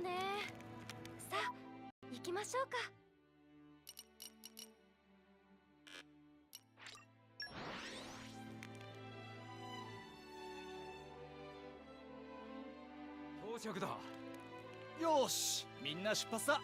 ね。さあ行きましょうか。到着だ。よし、みんな出発だ。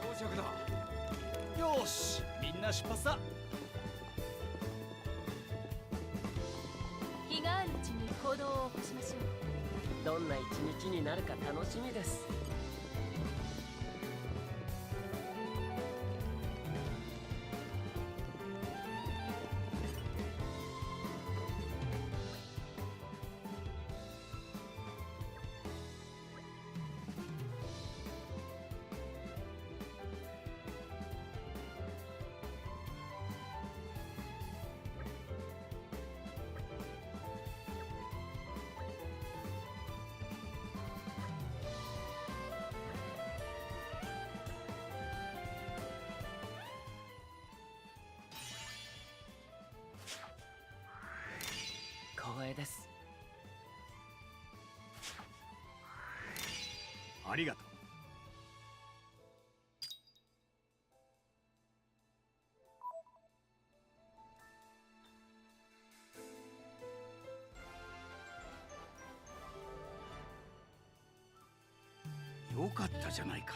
到着だ。よし、みんな出発だ。日があるうちに行動を起こしましょう。どんな一日になるか楽しみです。光栄です。ありがとう。よかったじゃないか。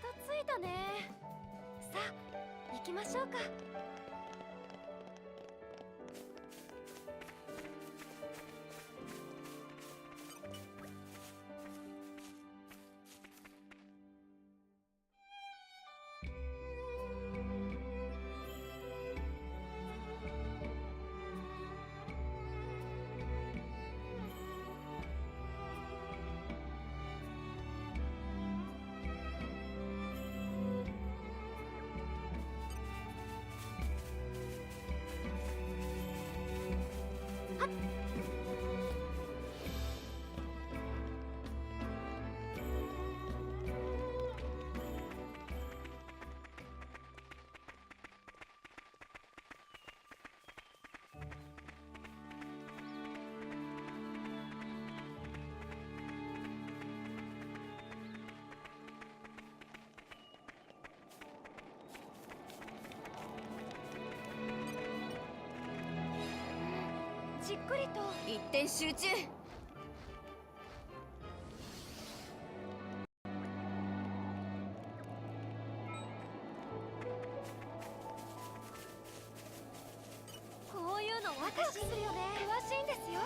やっと着いたね。さあ行きましょうか。じっくりと。一点集中。こういうのワクワクするよね。詳しいんですよ。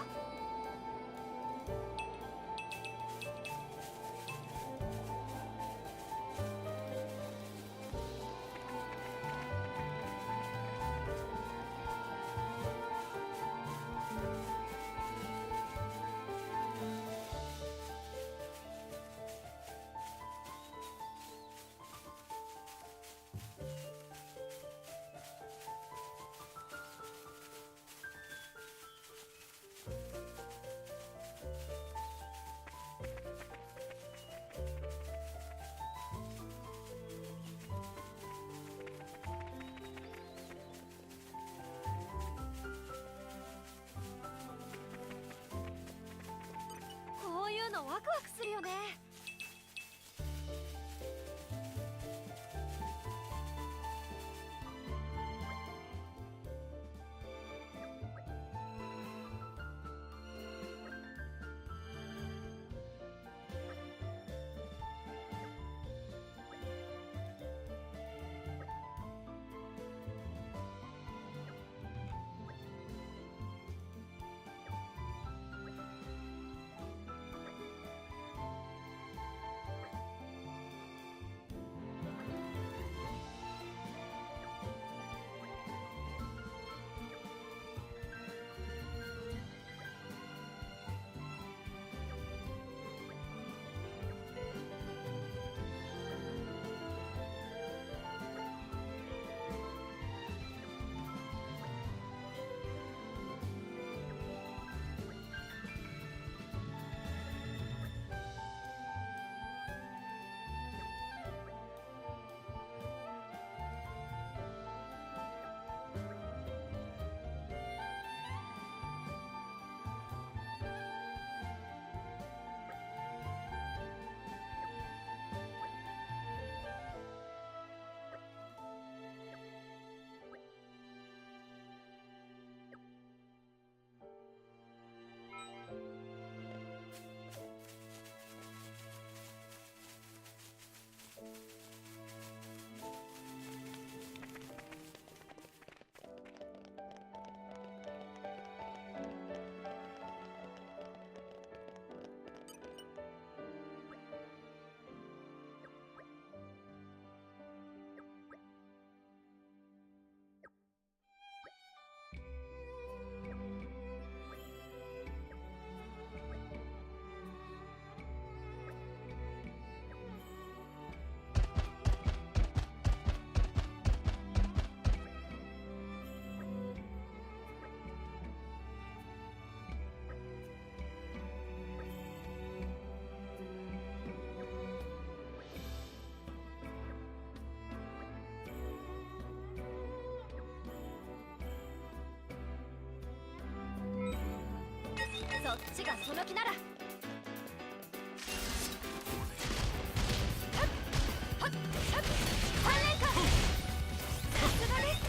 するよね。そっちがその気なら。はっはっはっ3連冠。さすがです。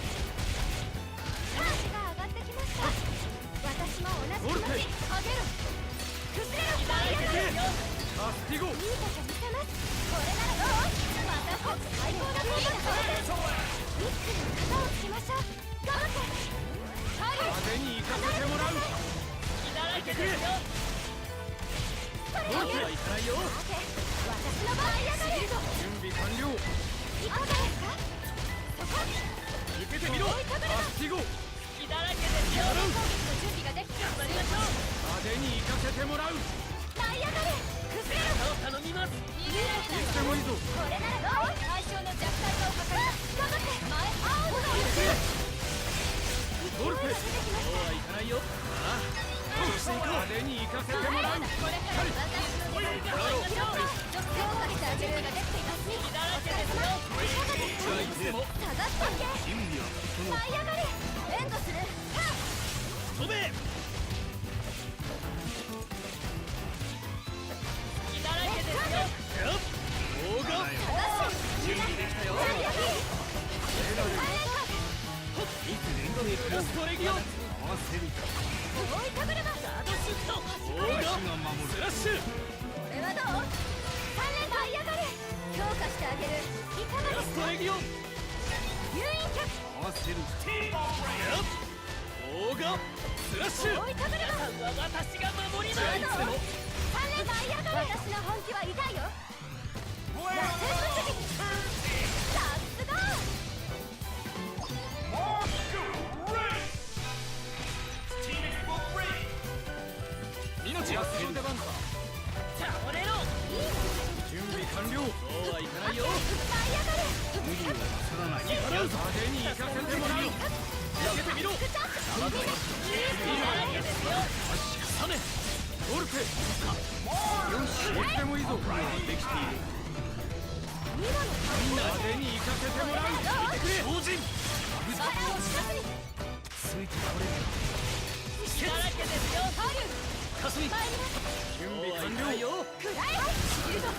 調子が上がってきました。私も同じ気持ち。上げろ崩れろ。アスティゴ。いいとこ見せます。これならどう。私たち最高のコントです。一気に肩をつきましょう。頑張って派手に行かせてもらう。いてくれ。それ僕はいかないよ。私の場合やがれ。準備完了。いかがですか。そこ受けてみろ。アスティゴ。気だらけですよ。攻撃の準備ができて頑張りましょう。派手に行かせてもらう。舞い上がれ崩れろ。頼みます。逃げられいつでもいいぞ。これならどう。対象の弱体化を図ります。頑張って前青のゴルフ。勢いが出てきましそうはいかないよ。派手に行かせてもらう。た。これから私の出番が入りましょう。属性をかけた準備ができていますね。お疲れ様。いかがですか。いつでも下がっていけ。舞い上がれ連打する。飛べ。気だらけですよ。大が準備できたよ。いつ連動でプラストレギオン。追いかぶれます。ガードシフト。大がスラッシュ。これはどう。3連舞い上がれ強化してあげる。いかプラがですか。ストレギオン。誘引脚大がスラッシュ。追いかぶれます。私が守ります。いつでも3連舞い上がれ。私の本気は痛いよ。野生突撃。さすが。命がする出番だ。倒れろ。準備完了。そうはいかないよ。舞い上がれ。払うぞ。派手に行かせてもらう。投げてみろ。気だらけですよ。サメ。ゴルフ。よし、いつでもいいぞ。できている。派手に行かせてもらう。超人。バラを近くに。ついてこれる。気だらけですよ。ハリューか霞参ります。準備完了。よくらえシールド。こ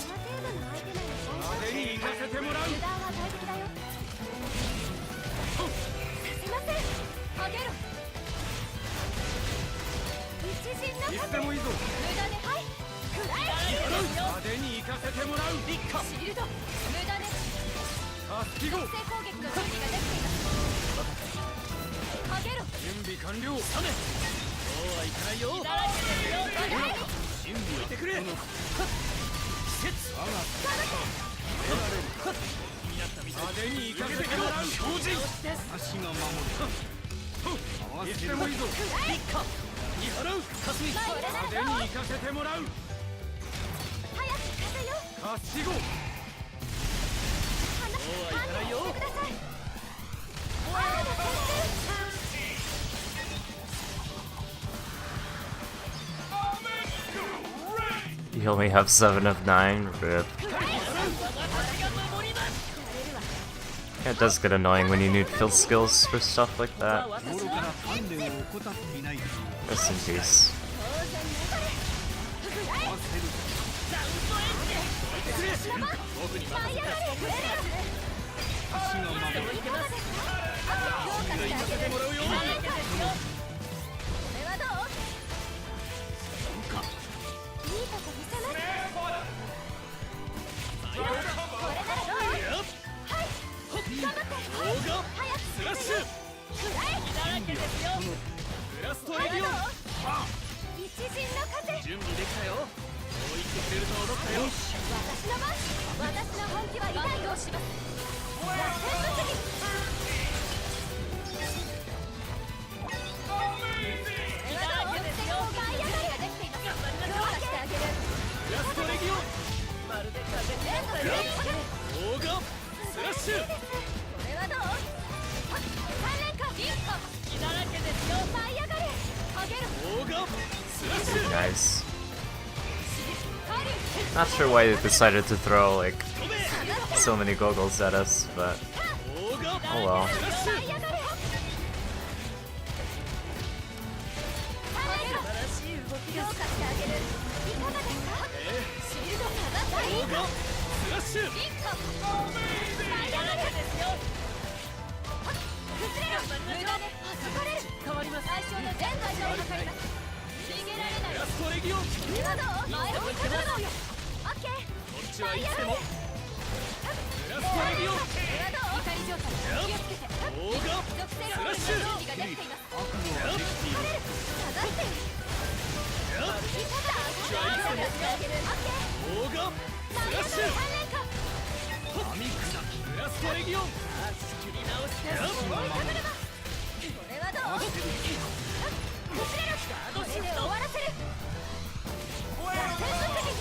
の程度の相手なら大丈夫。派手に行かせてもらう。油断は大敵だよ。させません。あげろ。一陣のいつ風。でもいいぞ。無駄ではいくらえ派手に行かせてもらう。立夏シールド無駄です。タスキゴ。先制攻撃の準備ができています。あげろ。準備完了。サメそうはいかないよだらけですよ。準備をしてくれ季節我が気になったみたい派手に行かせてもらう。強靭足が守る。いつでもいいぞ。立夏見払う霞これな派手らどう。に行かせてもらう。早く風よ。タスキゴ。反はいかないよ応してください。あらだ先生。You only have 7 of 9. Rip. Yeah, it does get annoying when you need field skills for stuff like that. 心から鍛錬を怠っていないという Rest in peace. 僕に任せて足が守る。行かせてもらうよこれはどう。いいとこ見せます。これならどう。はい頑張って動画早くスラッシュくらえだらけですよ。ブラストこれレディオンはどう。一陣の風。準備できたよそう言ってくれると思ったよ私の番。私の本気は痛いをします。楽天物理。これはどう。先行が嫌がりができています。強化してあげる。ブラストレディオンまるで風になったよ動画スラッシュこれはどう。3連下リンコ血だらけですよ。舞い上がれあげる。動画スラッシュ Nice. カリュ Not sure why they decided to throw like 飛べ so many goggles at us, but 動画 oh well. スラッシュ舞い上がれ。3連下素晴らしい動き強化してあげる。いかがですか。シールド下がったリン動画コスラッシュリンコ舞い上がれですよ。崩れろ無駄で弾かれる。変わります最小の全体を測ります。逃げられない。ブラストレディオンここれはどう。前をかかろうよ。オッケー。っちはいつでもブラストレディオンこれはどう。怒り状態気をつけて。動画属性の準備ができています。悪夢はできている。下がっている。いかがですか。オッケー。動画スラッシュ3連下網砕き。ブラストレディオン仕切り直して追いかぶれます。これはどう。足で崩れろ。これで終わらせる。楽天物理。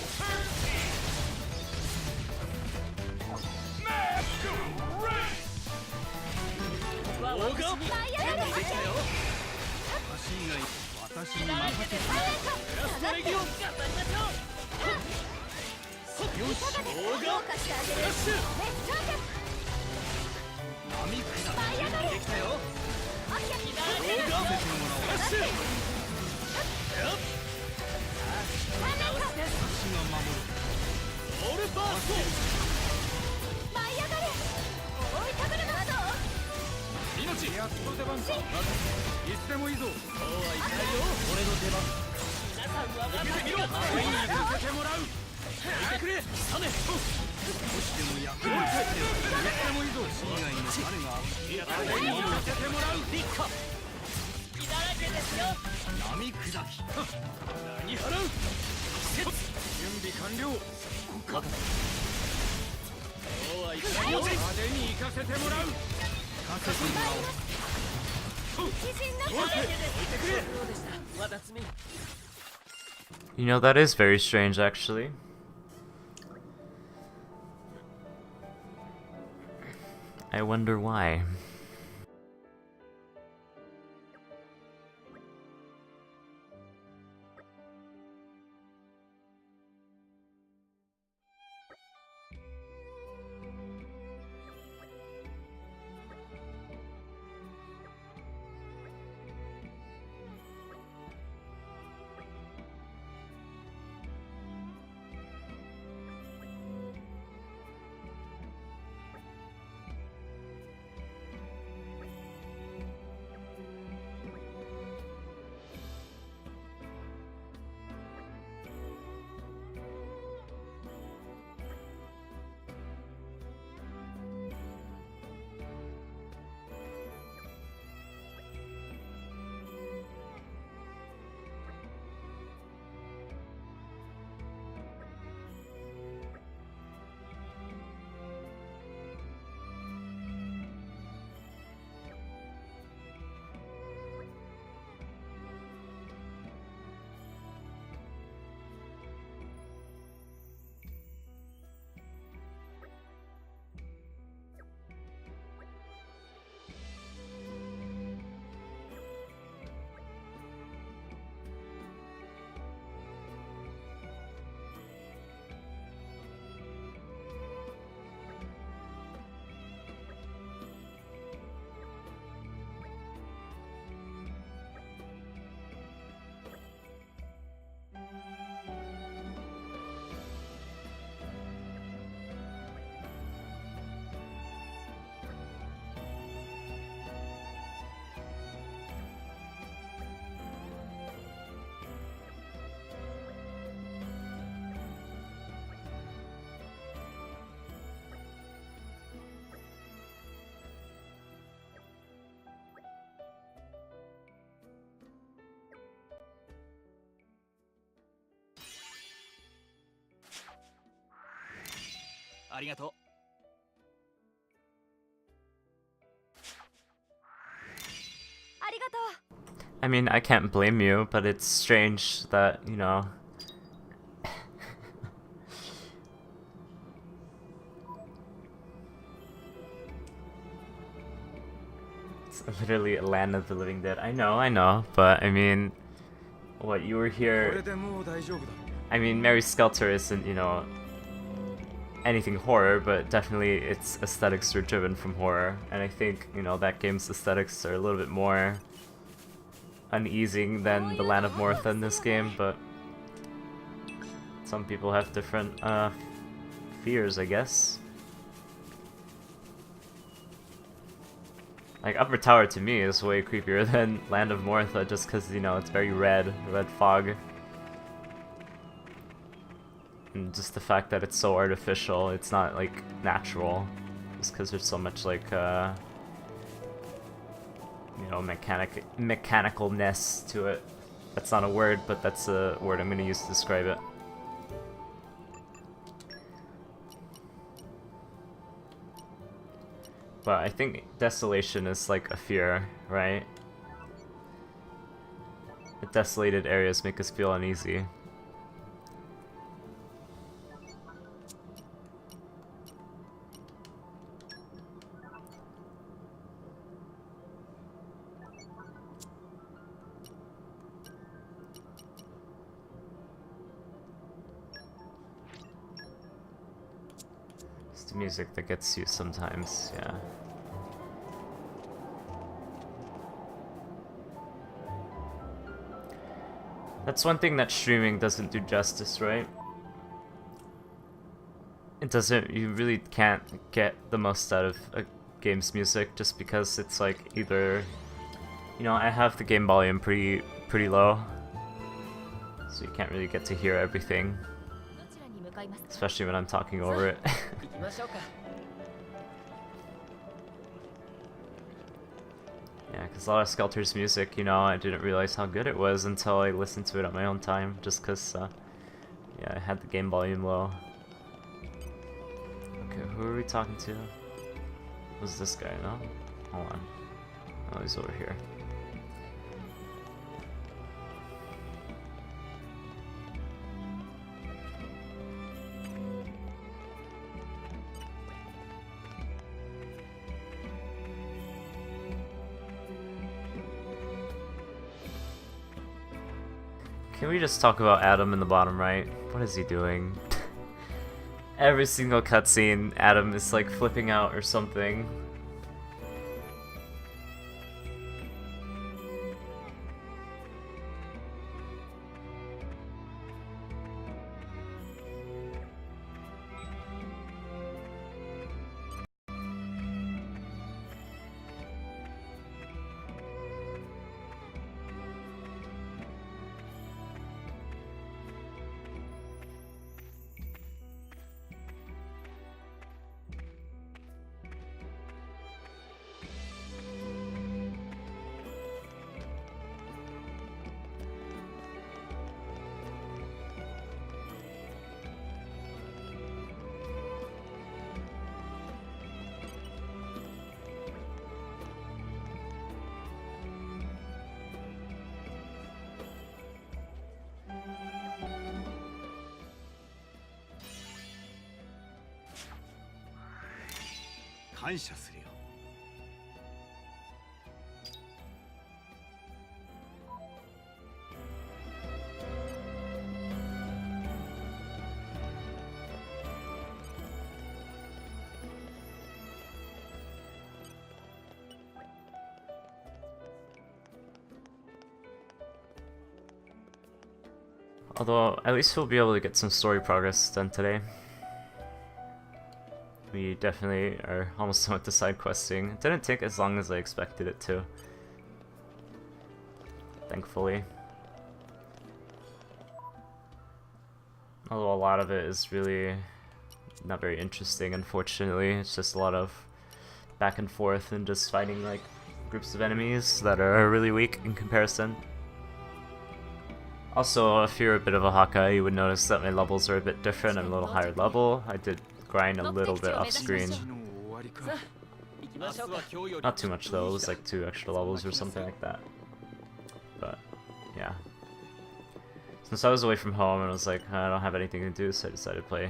動画舞い上がれ。できたよ足以外私に任せて。3連下ブラストレディオン頑張りましょうよし。動強画化してあげる。スラッシュ熱調節網砕き。舞い上がれ。できたよオッケー。動画させてもらおう。スラッシュ3連下足が守る。オールバースト舞い上がれ。追いかぶるのはどう。命やっと出番か。いつでもいいぞ。そうはいかないよ俺の出番皆さんは受けてみろ派手に行かせてもらう。見てくれサメ少しでも役に立ってよ。いつでもいいぞ。足以外に誰が派派手に行かせてもらう。立夏血だらけですよ網砕き。何払う季節準備完了。分かったそうはいかないよ派手に行かせてもらう。行かせてもらおう。自信の置いてくれどうでしたわだつみ You know, that is very strange actually. I wonder why. ありがと ありがとう。 I mean, I can't blame you, but it's strange that, you know... It's literally a land of the living dead. I know, but I mean... What, you were これ here... でもう大丈夫だ I mean, Mary Skelter isn't, you know... anything horror, but definitely its aesthetics are driven from horror. And I think, you know, that game's aesthetics are a little bit more... uneasing than the Land of Mortha in this game, but... Some people have different, fears, I guess. Like, Upper Tower to me is way creepier than Land of Mortha just because, you know, it's very red fog. And just the fact that it's so artificial, it's not, like, natural. Just because there's so much, like, you know, mechanicalness to it. That's not a word, but that's a word I'm gonna use to describe it. But I think desolation is like a fear, right? The desolated areas make us feel uneasy. It's the music that gets you sometimes, yeah. That's one thing that streaming doesn't do justice, right? It doesn't, you really can't get the most out of a game's music just because it's like either, you know, I have the game volume pretty low, so you can't really get to hear everything, どちらに向かいますか？ especially when I'm talking over it. 行きましょうか。 Yeah, because a lot of Skelter's music, you know, I didn't realize how good it was until I listened to it at my own time, just because, yeah, I had the game volume low. Okay, who are we talking to? Was this guy, no? Hold on. Oh, he's over here. Can we just talk about Adam in the bottom right? What is he doing? Every single cutscene, Adam is like flipping out or something. Although, at least we'll be able to get some story progress done today. We definitely are almost done with the side questing. It didn't take as long as I expected it to. Thankfully. Although a lot of it is really not very interesting, unfortunately. It's just a lot of back and forth and just fighting like groups of enemies that are really weak in comparison. Also, if you're a bit of a Hawkeye, you would notice that my levels are a bit different. I'm a little higher level. I did grind a little bit off screen. 一日の終わりか。行きましょうか。 Not too much though, it was like 2 extra levels or something like that. But, yeah. Since I was away from home and I was like, I don't have anything to do, so I decided to play.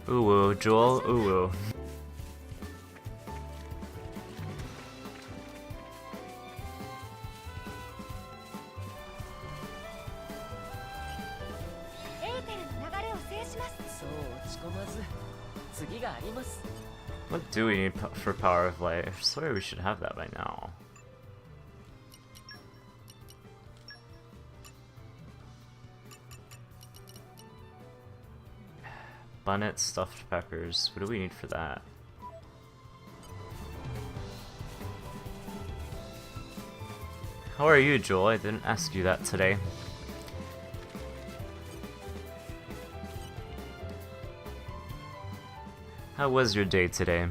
Ooh woo, Joel, ooh woo. エーテルの流れを制します。そう落ち込まず、次があります。 What do we need for Power of Light? I swear we should have that by now. Bunnet stuffed peppers. What do we need for that? How are you, Joel? I didn't ask you that today. How was your day today?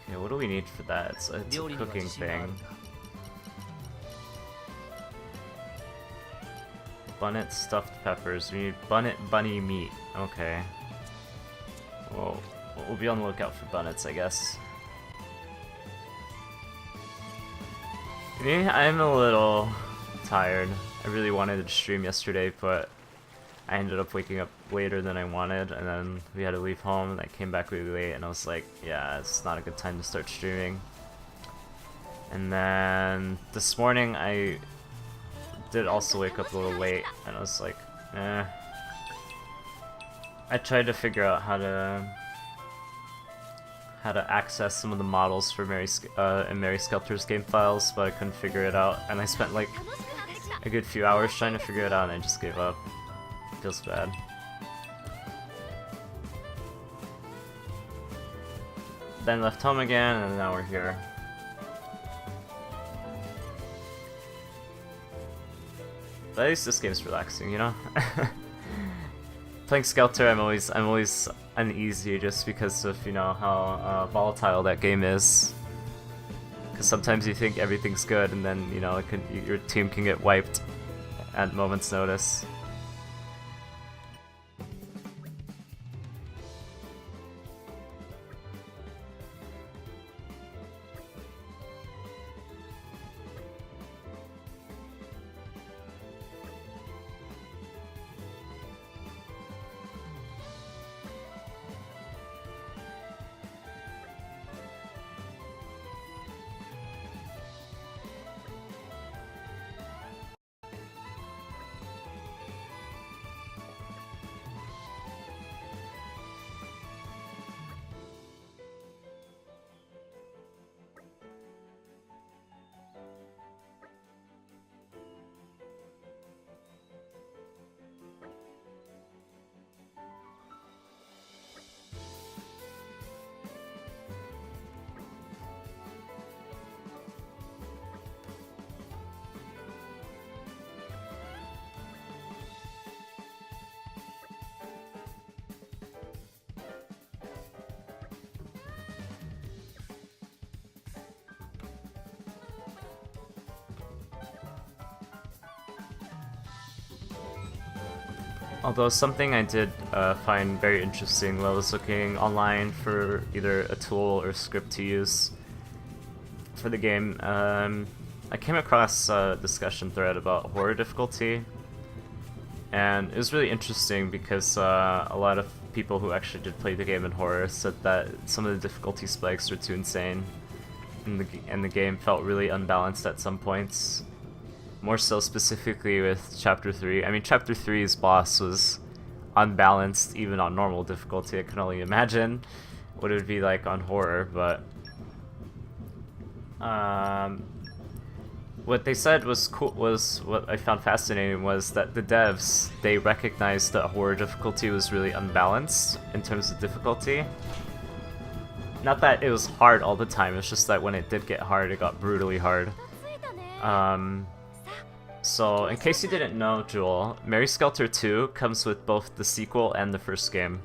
Okay, what do we need for that? It's a cooking thing. Bunnet stuffed peppers. We need bunnet bunny meat. Okay. Well, we'll be on the lookout for bunnets, I guess. Me, I'm a little tired. I really wanted to stream yesterday, but I ended up waking up later than I wanted, and then we had to leave home, and I came back really late, and I was like, yeah, it's not a good time to start streaming. And then this morning, I did also wake up a little late, and I was like, eh. I tried to figure out how to access some of the models for in Mary Sculptor's game files, but I couldn't figure it out, and I spent like a good few hours trying to figure it out, and I just gave up. Feels bad. Then left home again, and now we're here. But at least this game's relaxing, you know? Playing Skelter, I'm always uneasy just because of, you know, how volatile that game is. Because sometimes you think everything's good, and then, you know, your team can get wiped at moment's notice. Although something I did find very interesting while I was looking online for either a tool or script to use for the game, I came across a discussion thread about horror difficulty, and it was really interesting because a lot of people who actually did play the game in horror said that some of the difficulty spikes were too insane, and the game felt really unbalanced at some points. More so specifically with Chapter 3. I mean, Chapter 3's boss was unbalanced even on normal difficulty. I can only imagine what it would be like on horror, but what they said was cool, was what I found fascinating, was that the devs, they recognized that horror difficulty was really unbalanced in terms of difficulty. Not that it was hard all the time, it's just that when it did get hard, it got brutally hard. So, in case you didn't know, Jewel, Mary Skelter 2 comes with both the sequel and the first game.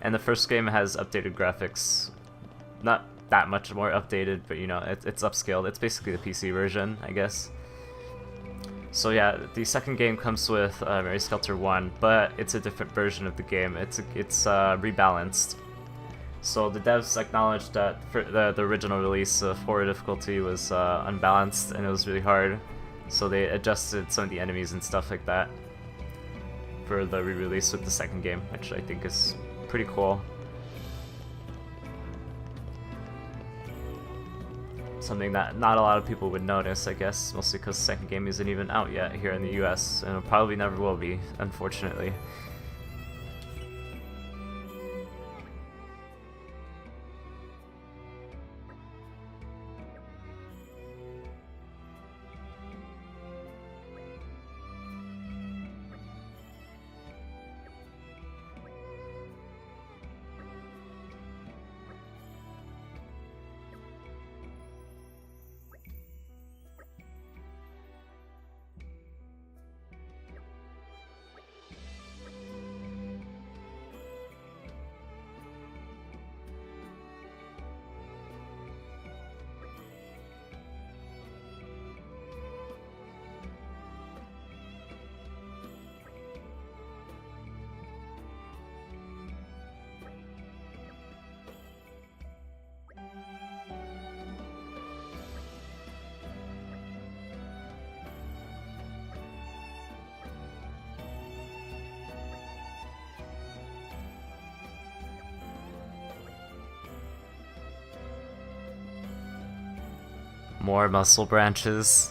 And the first game has updated graphics. Not that much more updated, but you know, it's upscaled. It's basically the PC version, I guess. So yeah, the second game comes with Mary Skelter 1, but it's a different version of the game. It's rebalanced. So the devs acknowledged that for the original release, 4 difficulty was unbalanced and it was really hard. So they adjusted some of the enemies and stuff like that for the re-release with the second game, which I think is pretty cool. Something that not a lot of people would notice, I guess, mostly because the second game isn't even out yet here in the US, and it probably never will be, unfortunately. More muscle branches.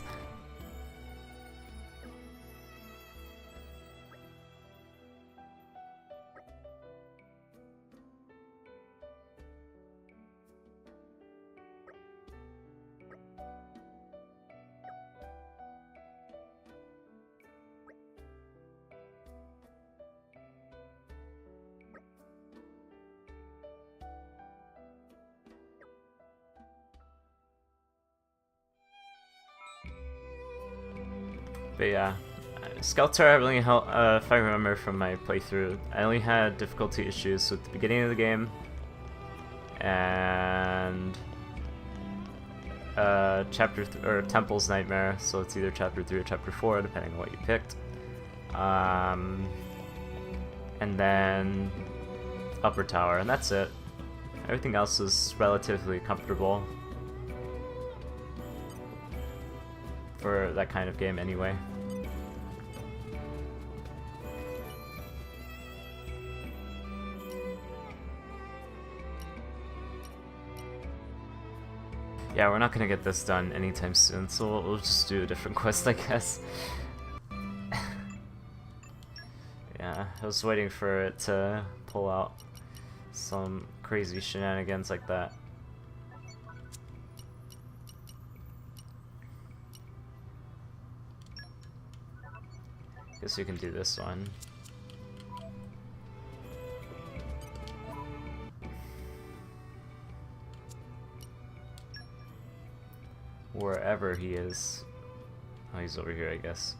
But yeah, Skelter, I really if I remember from my playthrough, I only had difficulty issues with the beginning of the game and Temple's Nightmare, so it's either Chapter 3 or Chapter 4, depending on what you picked. And then Upper Tower, and that's it. Everything else is relatively comfortable for that kind of game anyway. Yeah, we're not gonna get this done anytime soon, so we'll just do a different quest, I guess. Yeah, I was waiting for it to pull out some crazy shenanigans like that. Guess we can do this one. Wherever he is. Oh, he's over here, I guess.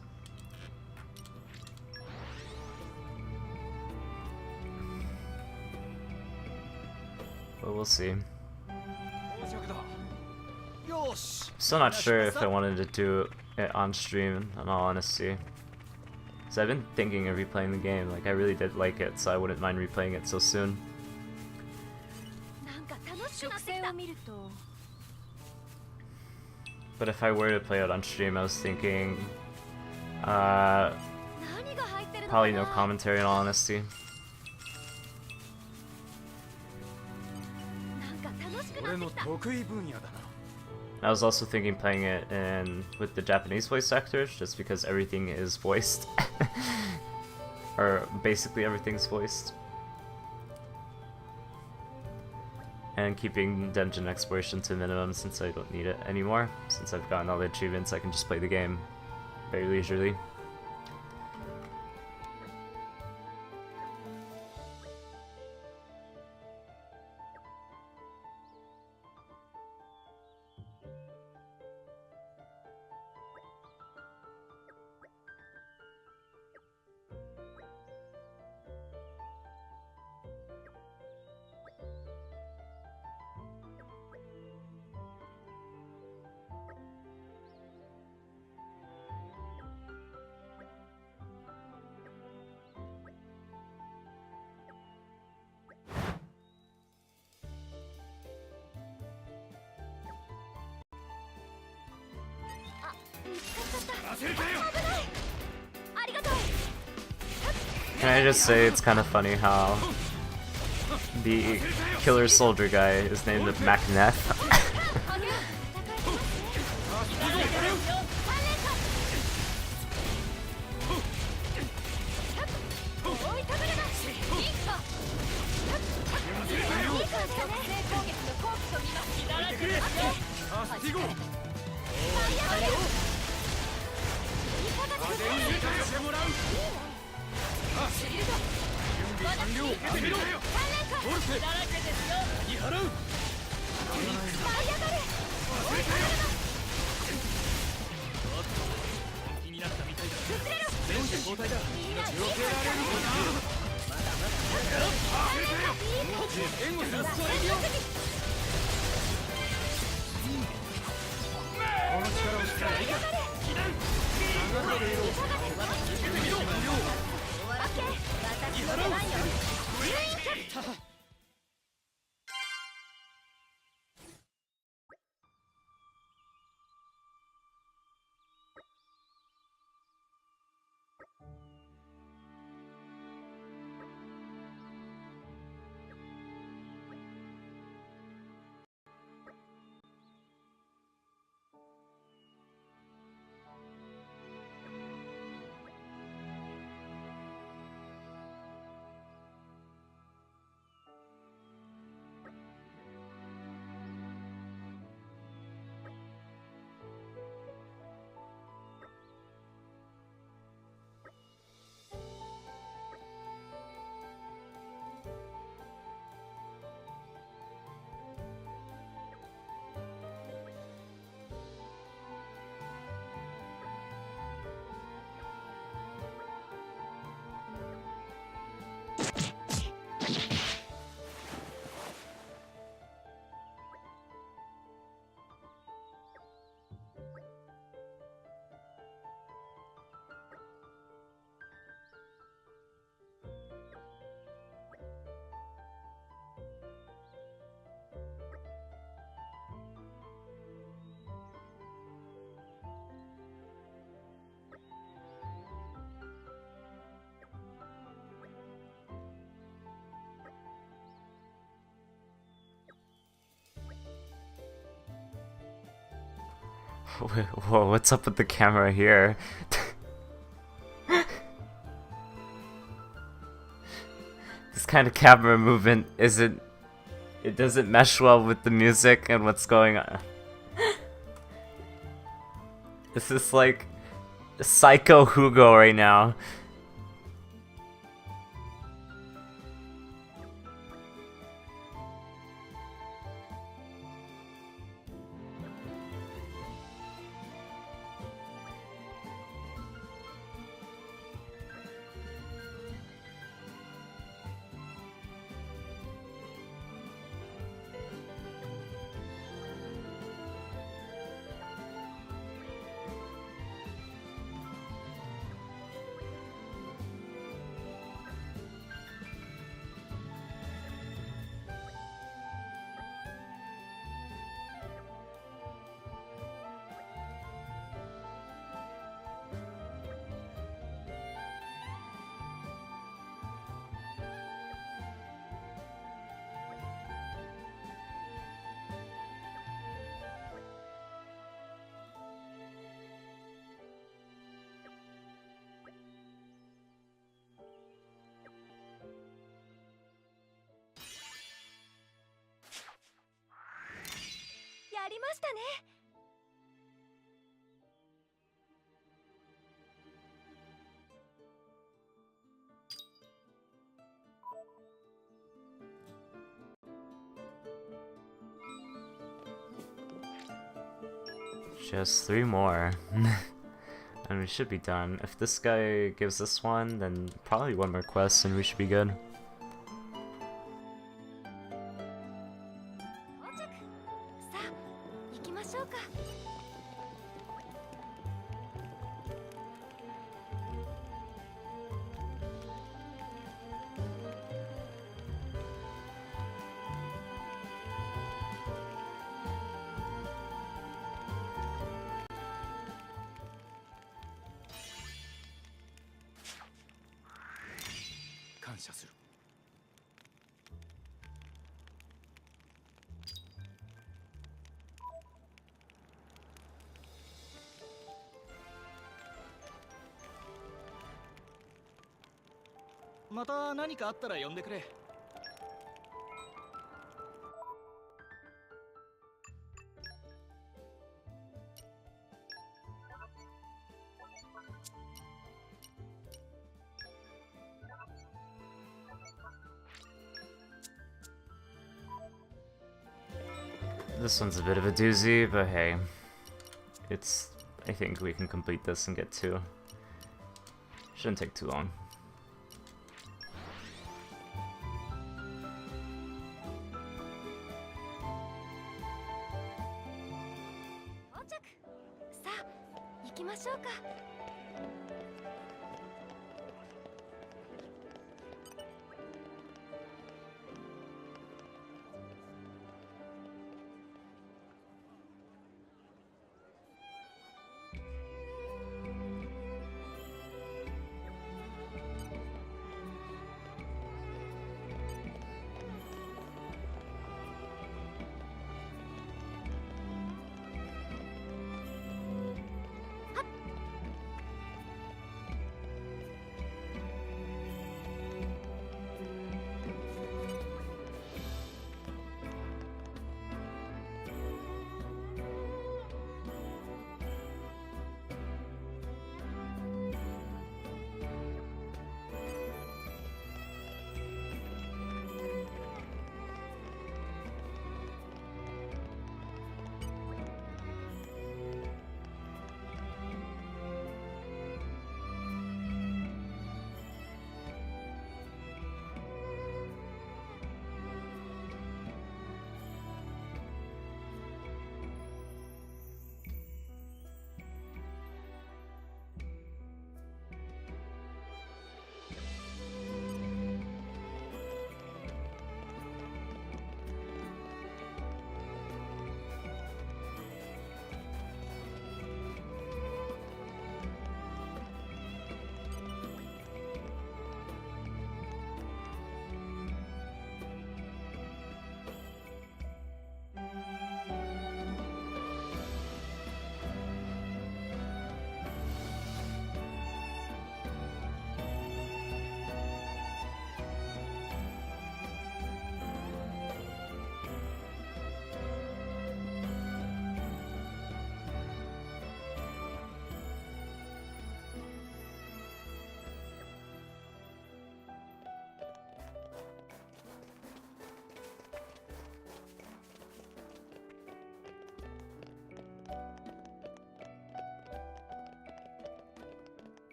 But we'll see. Still not sure if I wanted to do it on stream, in all honesty. So I've been thinking of replaying the game, like I really did like it, so I wouldn't mind replaying it so soon. But if I were to play it on stream, I was thinking, probably no commentary in all honesty. I was also thinking playing it with the Japanese voice actors, just because everything is voiced. Or basically everything's voiced. And keeping dungeon exploration to a minimum since I don't need it anymore. Since I've gotten all the achievements, I can just play the game very leisurely. ありがとう。 Can I just say it's kind of funny how the killer soldier guy is named Macneth? 'Whoa, what's up with the camera here?' This kind of camera movement isn't... It doesn't mesh well with the music and what's going on. This is like Psycho Hugo right now. Just 3 more. And we should be done. If this guy gives us one, then probably 1 more quest and we should be good. 謝する。また何かあったら呼んでくれ。This one's a bit of a doozy, but hey, it's. I think we can complete this and get 2. Shouldn't take too long.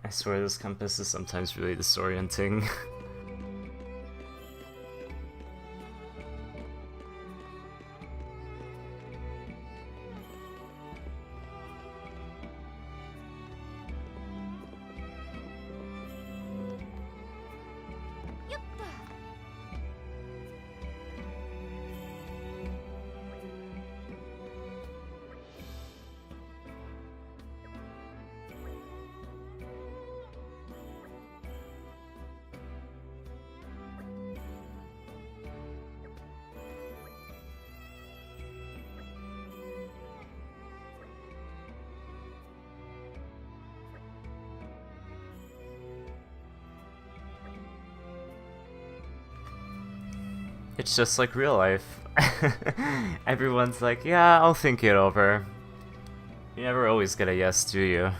I swear this compass is sometimes really disorienting. It's just like real life. Everyone's like, yeah, I'll think it over. You never always get a yes, do you?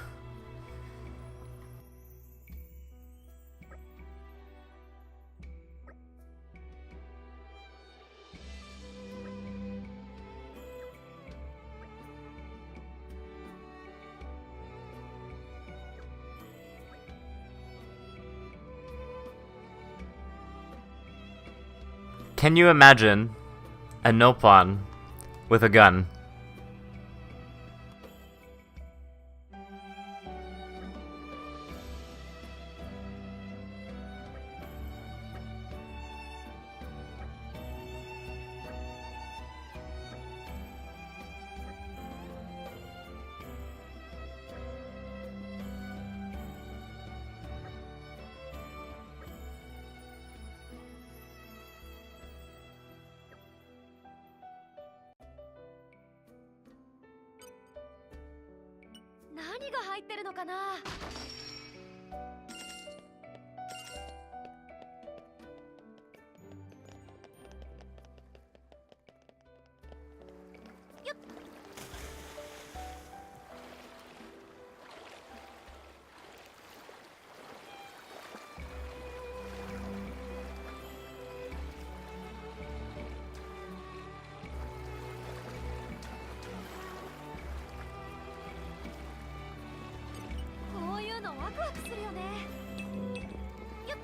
Can you imagine a Nopon with a gun? 何が入ってるのかな。よっ。こういうのワクワクするよね。よっ。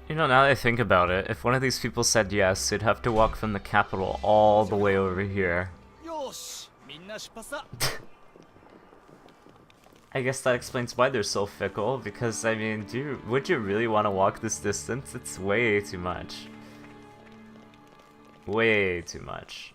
You know, now that I think about it, if one of these people said yes, they'd have to walk from the capital all the way over here. よし、みんな出発だ。 I guess that explains why they're so fickle, because, I mean, would you really want to walk this distance? It's way too much. Way too much.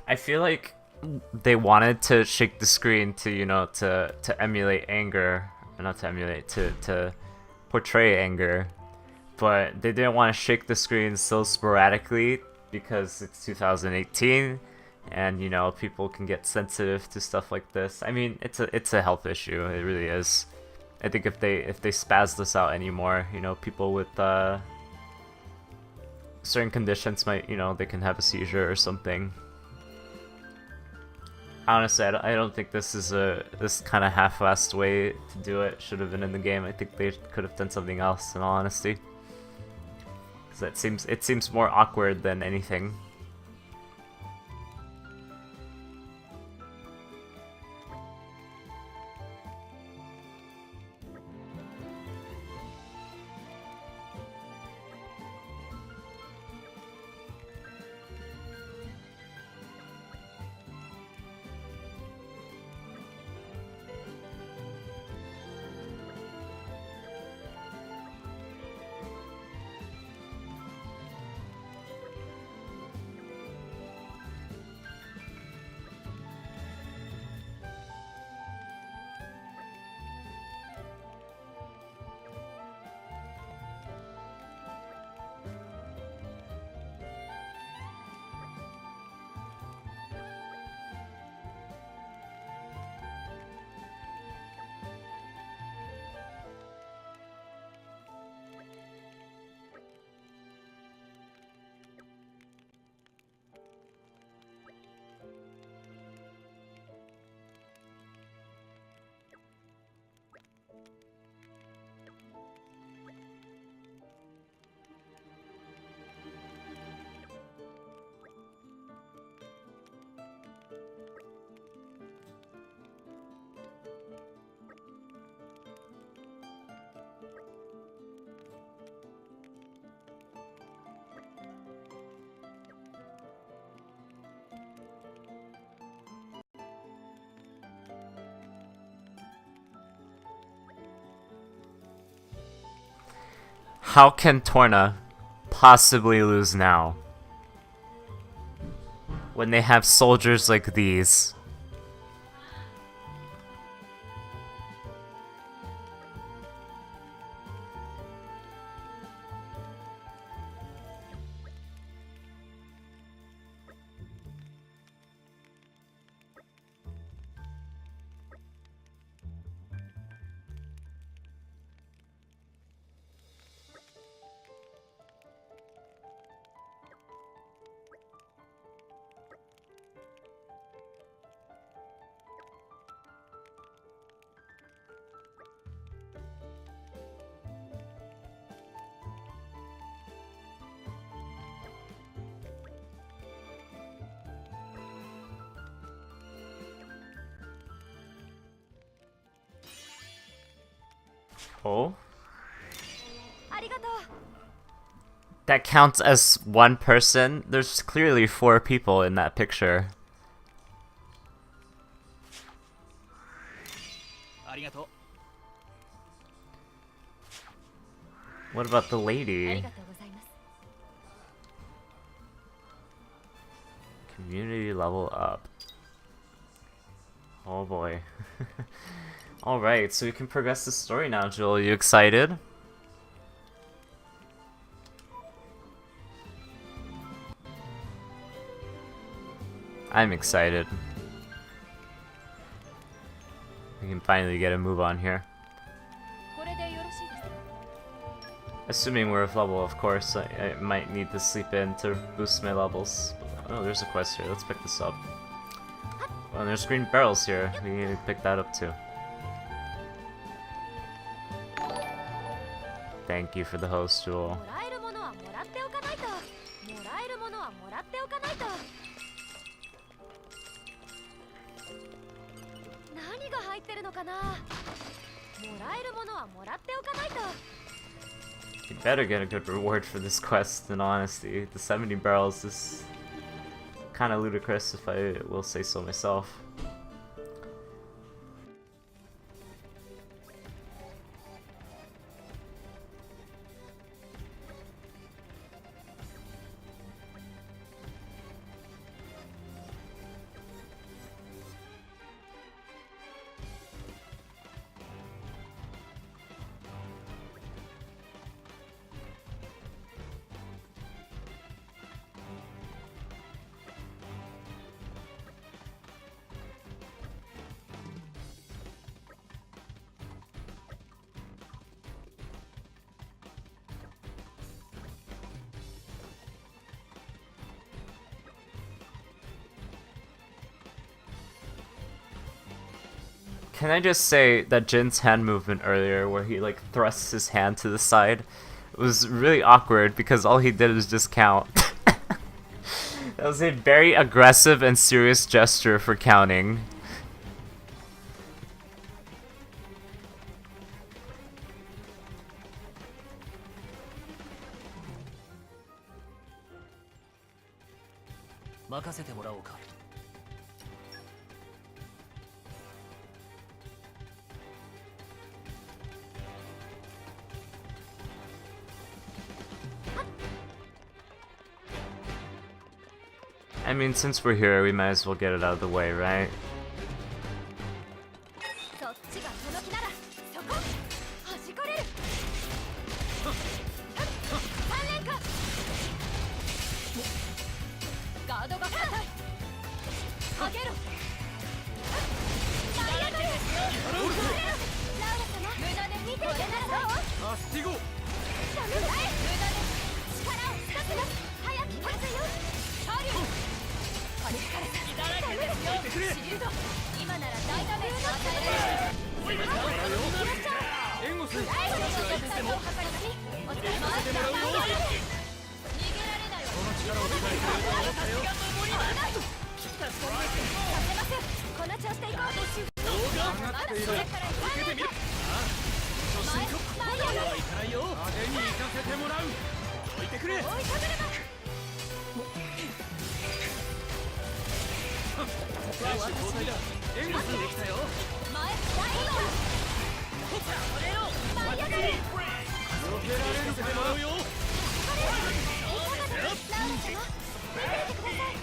I feel like they wanted to shake the screen to, you know, to emulate anger, or not to emulate, to portray anger, but they didn't want to shake the screen so sporadically because it's 2018, and you know people can get sensitive to stuff like this. I mean, it's a health issue. It really is. I think if they spaz this out anymore, you know, people with certain conditions might, you know, they can have a seizure or something. Honestly, I don't think this is this kind of half-assed way to do it should have been in the game. I think they could have done something else, in all honesty. Because it seems more awkward than anything. How can Torna possibly lose now? when they have soldiers like these. Oh? ありがとう。 That counts as one person? There's clearly 4 people in that picture. ありがとう。 What about the あり lady? がとうございます。 Community level up. Oh boy. Alright, so we can progress the story now, Joel. You excited? I'm excited. We can finally get a move on here. これでよろしいですか？ Assuming we're of level, of course, I might need to sleep in to boost my levels. Oh, there's a quest here. Let's pick this up. Oh, and there's green barrels here. We need to pick that up too. Thank you for the host, Jewel. もらえるものはもらっておかないと。もらえるものはもらっておかないと。何が入ってるのかな。もらえるものはもらっておかないと。 You better get a good reward for this quest, in honesty. The 70 barrels is kind of ludicrous, if I will say so myself. Can I just say that Jin's hand movement earlier, where he like thrusts his hand to the side, was really awkward because all he did was just count. That was a very aggressive and serious gesture for counting. I mean, since we're here, we might as well get it out of the way, right? そっちがその気ならそこ弾かれる。三連火。ガードが硬い。上げろ。ダイヤドル。ラウラ様、無駄で見ていてならどう？アスティゴ。ダメだい。無駄で力を使ってます。早く来ますよ。ハリー。あれからいただけですよ。シールド。今なら大ダメージを与える。援護する。お疲れ様。逃げられないわ。この力を使える。この調子で行こう。上がっている。前へか。前へ上がれ。派手に行かせてもらう。置いてくれ。追いかければ。兵士交代だ。援護する。できたよ。前大移動。前へ上がれ。避けられるかな。ラウラ様、出ていてください。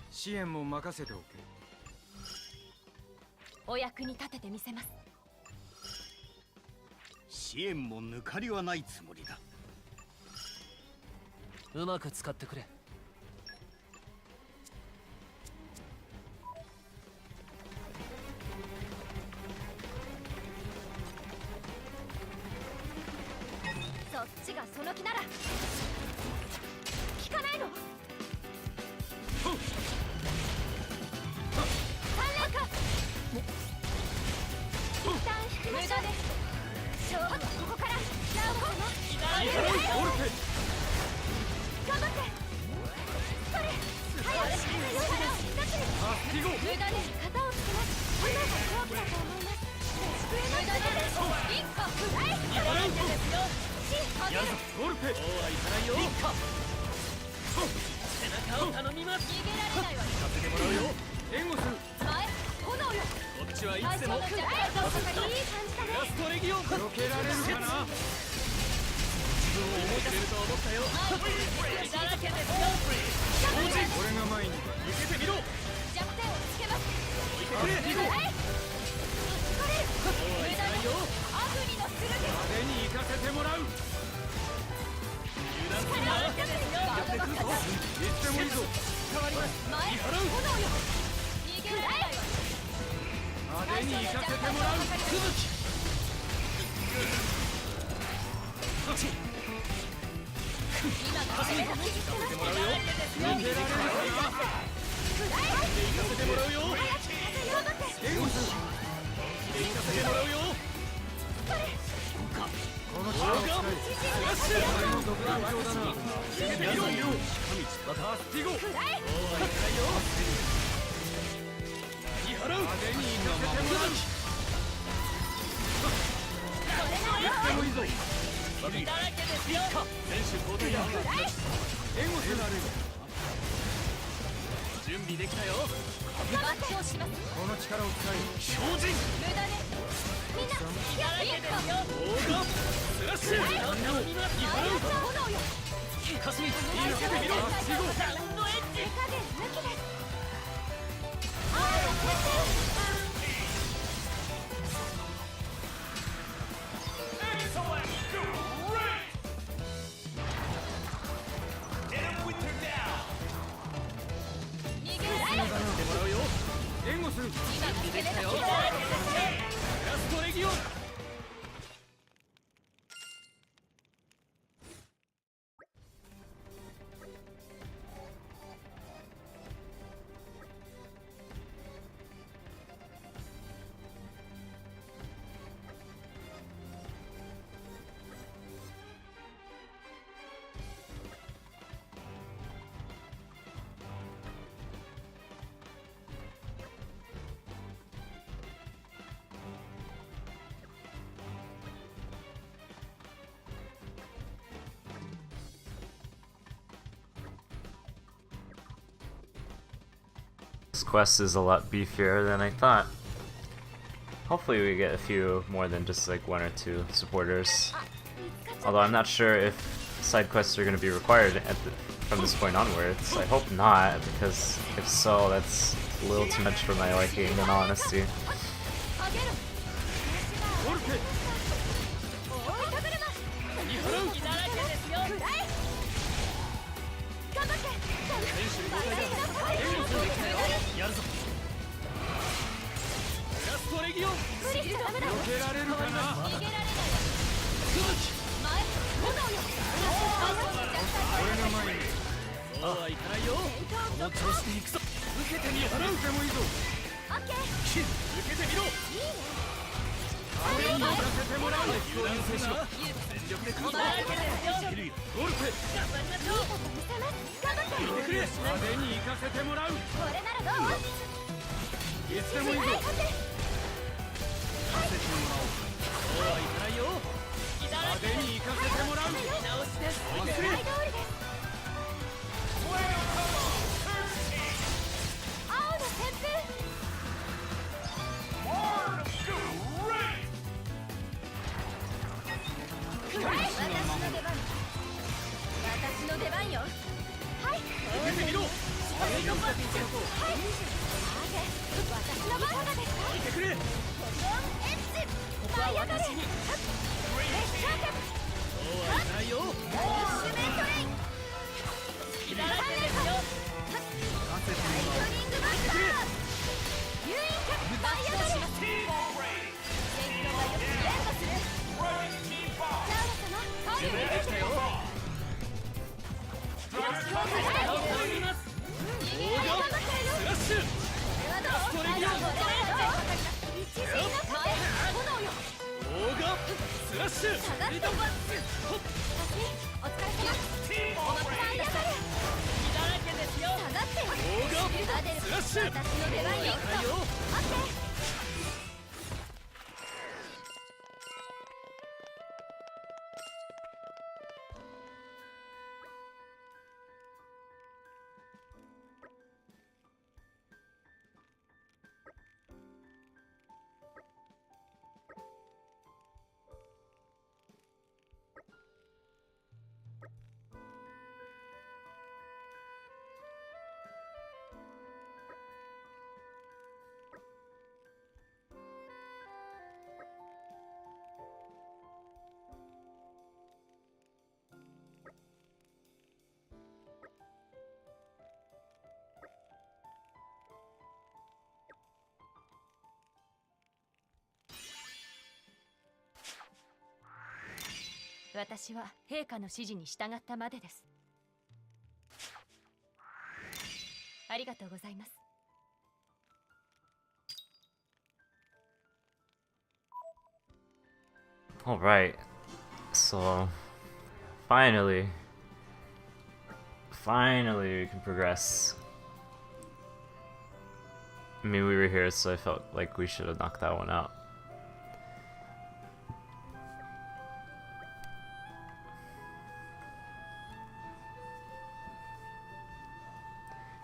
支援も任せておけ。お役に立ててみせます。支援も抜かりはないつもりだ。うまく使ってくれ。そっちがその気なら聞かないの。一旦引きましょう。勝負はここから。じゃあ頑張って。それ早く無駄で型をつけます。今が勝負だと思います。救えないです。一個フライですよ。オルペ、そうはいかないよ。背中を頼みます。逃げられないわよ。させてもらうよ。援護する。前炎よ。こっちはいつでもいい感じだね。ラストレギオン。避けられるかな。自分を思い出せると思ったよ。血だらけですよ。俺が前に。受けてみろ。弱点をつけます。置いてくれ。そうはいかないよ。アグニの剣。派手に行かせてもらう。油断するな。やってくるぞ。いつでもいいぞ。変わります。前炎よ。逃げられないわよ。派手に行かせてもらう。吹雪。今のさせてもらうよ。避けられるかな。行かせてもらうよ。援護する。行かせてもらうよ。この力を使え。お前の毒が強だな。受けてみろ。近道だ。タスティゴ。そうはいかないよ。何払う。派手に行かせてもらう。いつでもいいぞ。だらけですよ。選手交代だ。援護する。準備できたよ。抜刀します。この力を使え。精進。無駄です。みんなだらけですよ。オーガンスラッシュ。何を見ます。炎よ。かすみ、抜けてみろ。手加減抜きです。ああ、逃げられない。してもらうよ。援護する。今見てたよ。ラストレギオン。This quest is a lot beefier than I thought. Hopefully we get a few more than just like 1 or 2 supporters. Although I'm not sure if side quests are going to be required from this point onwards. I hope not, because if so, that's a little too much for my liking, in all honesty.私は陛下の指示に従ったまでです。ありがとうございます。Alright, so finally we can progress. I mean, we were here, so I felt like we should have knocked that one out.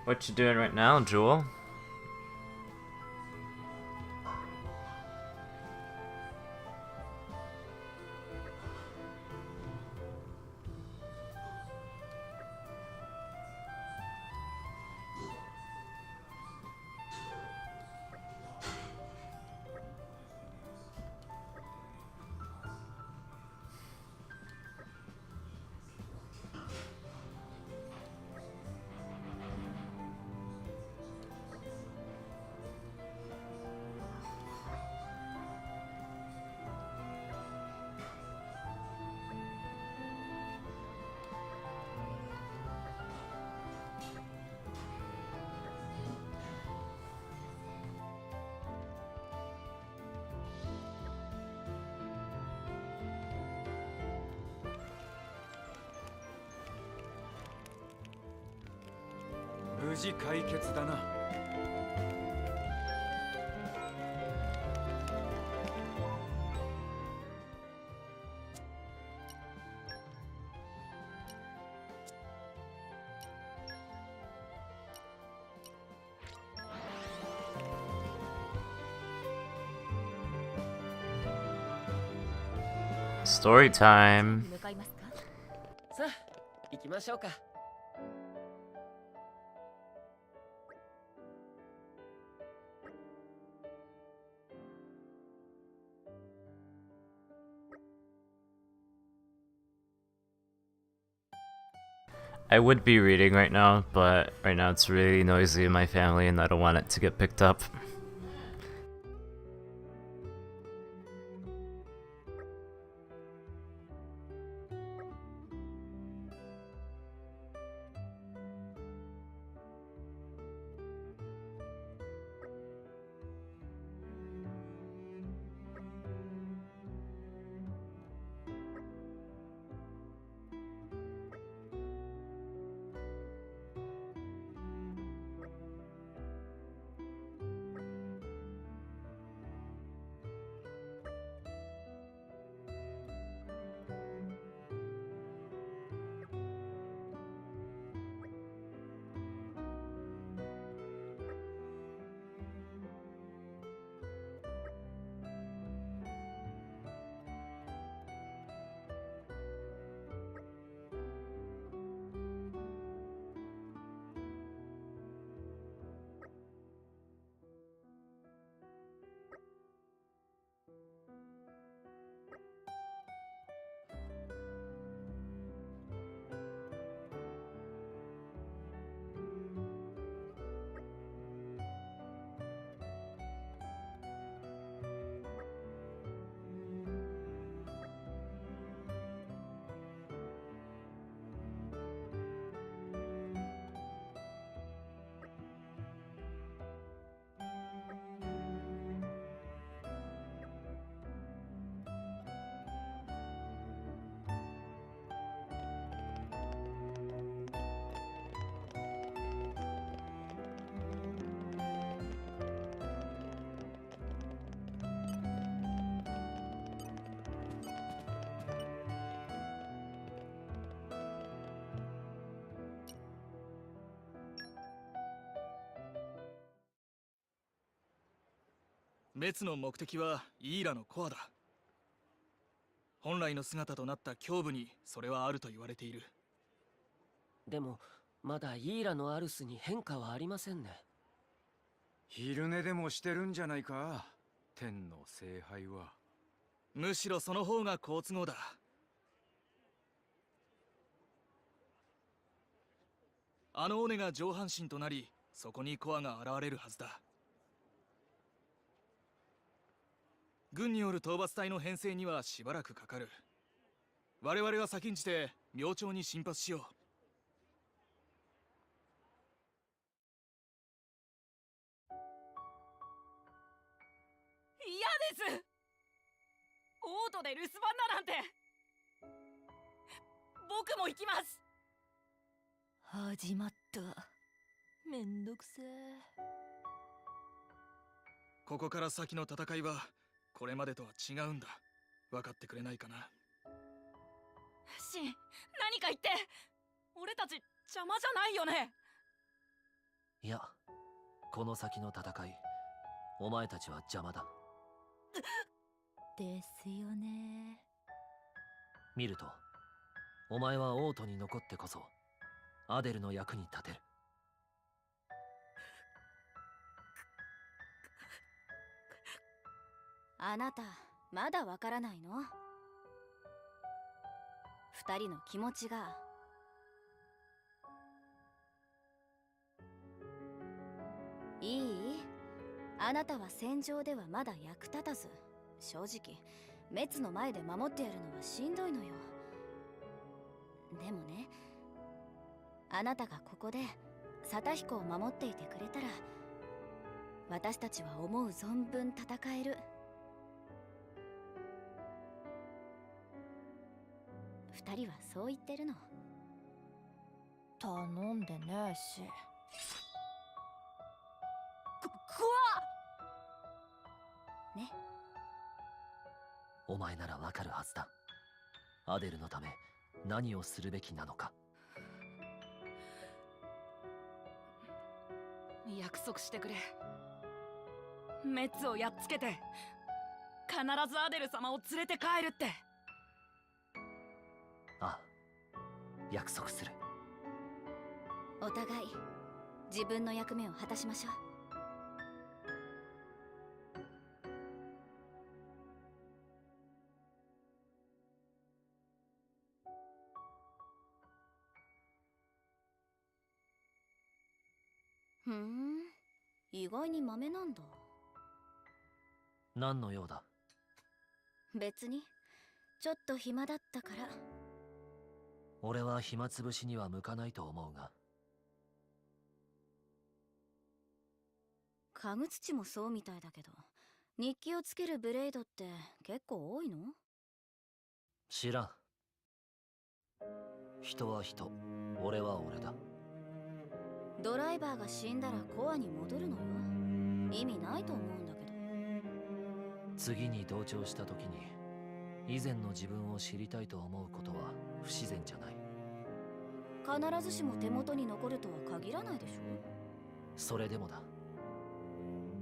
What you doing right now, Jewel? Story time. 向かいますか？さあ行きましょうか。I would be reading right now, but right now it's really noisy in my family and I don't want it to get picked up.「滅の目的はイーラのコアだ。本来の姿となった胸部にそれはあると言われている。でもまだイーラのアルスに変化はありませんね。昼寝でもしてるんじゃないか、天の聖杯は。むしろその方が好都合だ。あの尾根が上半身となり、そこにコアが現れるはずだ。軍による討伐隊の編成にはしばらくかかる。我々は先んじて明朝に進発しよう。嫌です。オートで留守番だなんて。僕も行きます。始まった。めんどくせえ。ここから先の戦いはこれまでとは違うんだ。分かってくれないかな。シン、何か言って。俺たち邪魔じゃないよね。いや、この先の戦い、お前たちは邪魔だ。ですよね。見ると、お前はオートに残ってこそアデルの役に立てる。あなたまだわからないの？二人の気持ちが。いい？あなたは戦場ではまだ役立たず。正直滅の前で守ってやるのはしんどいのよ。でもね、あなたがここでサタヒコを守っていてくれたら、私たちは思う存分戦える。二人はそう言ってるの。頼んでねえし。ね。お前ならわかるはずだ。アデルのため何をするべきなのか。約束してくれ。滅をやっつけて必ずアデル様を連れて帰るって。約束する。お互い自分の役目を果たしましょう。ふん、意外にマメなんだ。何の用だ？別に、ちょっと暇だったから。俺は暇つぶしには向かないと思うが。家具土もそうみたいだけど、日記をつけるブレイドって結構多いの？知らん。人は人、俺は俺だ。ドライバーが死んだらコアに戻るのよ。意味ないと思うんだけど。次に同調した時に以前の自分を知りたいと思うことは不自然じゃない。必ずしも手元に残るとは限らないでしょ。それでもだ。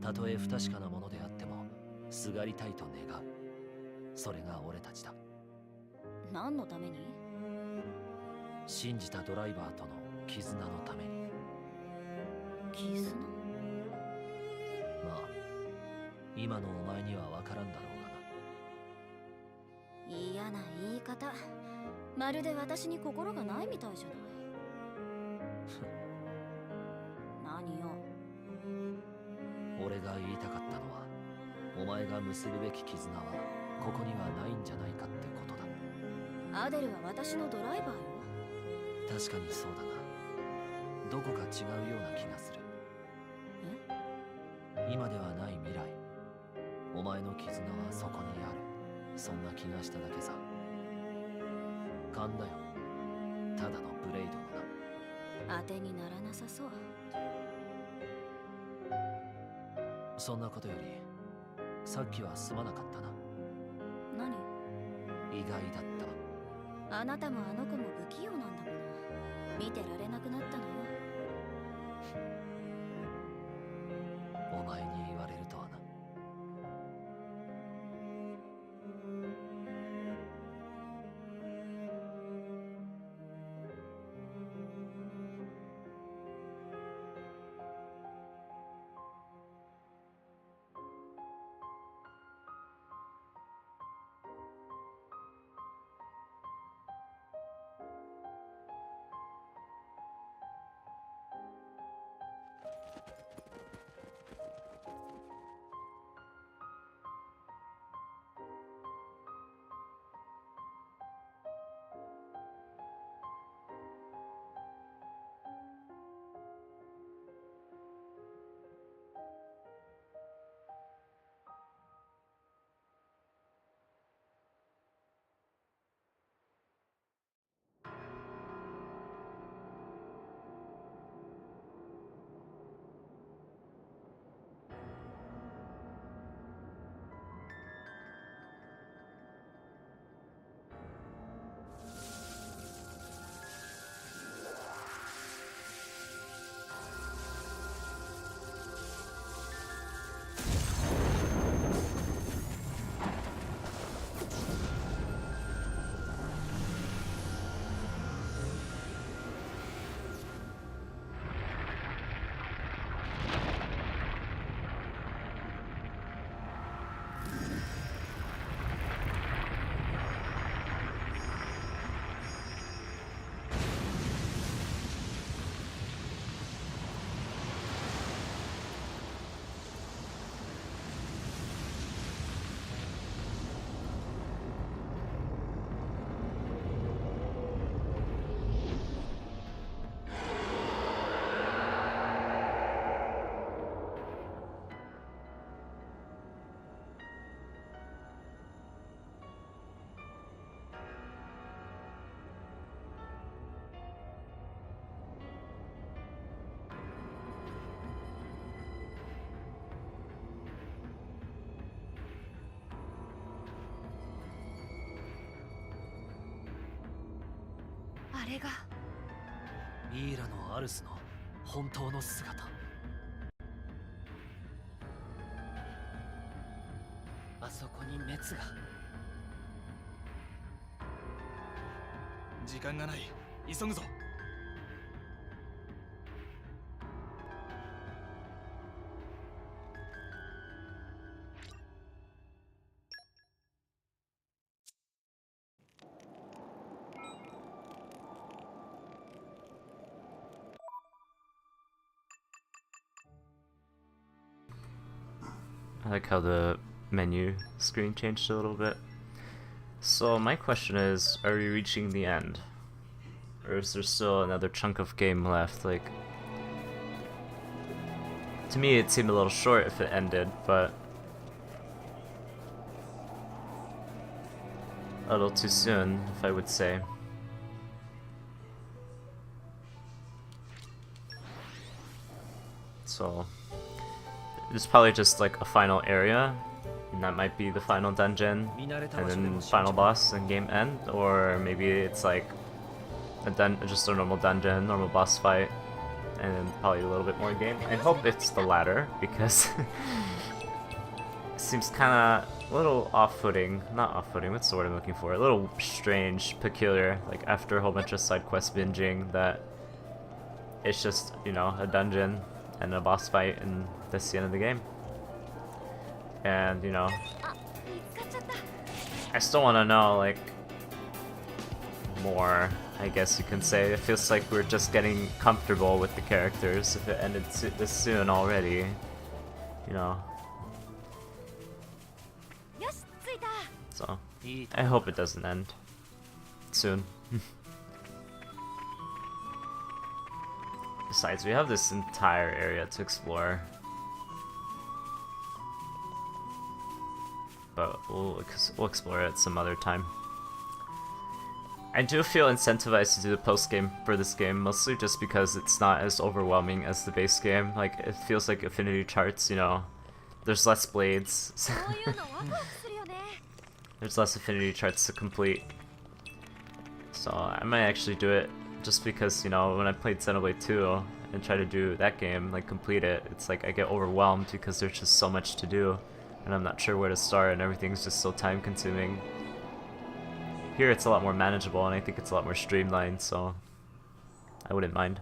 たとえ不確かなものであってもすがりたいと願う。それが俺たちだ。何のために？信じたドライバーとの絆のために。絆？まあ今のお前には分からんだろうがな。嫌な言い方。まるで私に心がないみたいじゃない。何よ。俺が言いたかったのは、お前が結ぶべき絆はここにはないんじゃないかってことだ。アデルは私のドライバーよ。確かにそうだが、どこか違うような気がする。今ではない未来、お前の絆はそこにある。そんな気がしただけさ。勘だよ。ただのブレイドのな。当てにならなさそう。そんなことより、さっきはすまなかったな。何？意外だったわ。あなたもあの子も不器用なんだもの。見てられなくなったのよ。お前に言われるとはな。あれがイーラのアルスの本当の姿。あそこに滅が。時間がない。急ぐぞ。I like how the menu screen changed a little bit. So my question is, are we reaching the end? Or is there still another chunk of game left? Like, to me it seemed a little short if it ended, but a little too soon, if I would say. So it's probably just like a final area, and that might be the final dungeon, and then final boss and game end, or maybe it's like just a normal dungeon, normal boss fight, and then probably a little bit more game. I hope it's the latter, because it seems kinda a little off-putting, not off-putting, what's the word I'm looking for, a little strange, peculiar, like after a whole bunch of side quest binging, that it's just, you know, a dungeon and a boss fight, and that's the end of the game. And, you know, I still want to know, like, more, I guess you can say. It feels like we're just getting comfortable with the characters if it ended this soon already, you know. So, I hope it doesn't end soon. Besides, we have this entire area to explore. But we'll explore it some other time. I do feel incentivized to do the post-game for this game, mostly just because it's not as overwhelming as the base game. Like, it feels like affinity charts, you know, there's less blades. There's less affinity charts to complete. So I might actually do it just because, you know, when I played Xenoblade 2 and try to do that game, like complete it, it's like I get overwhelmed because there's just so much to do and I'm not sure where to start and everything's just so time consuming. Here it's a lot more manageable and I think it's a lot more streamlined, so I wouldn't mind.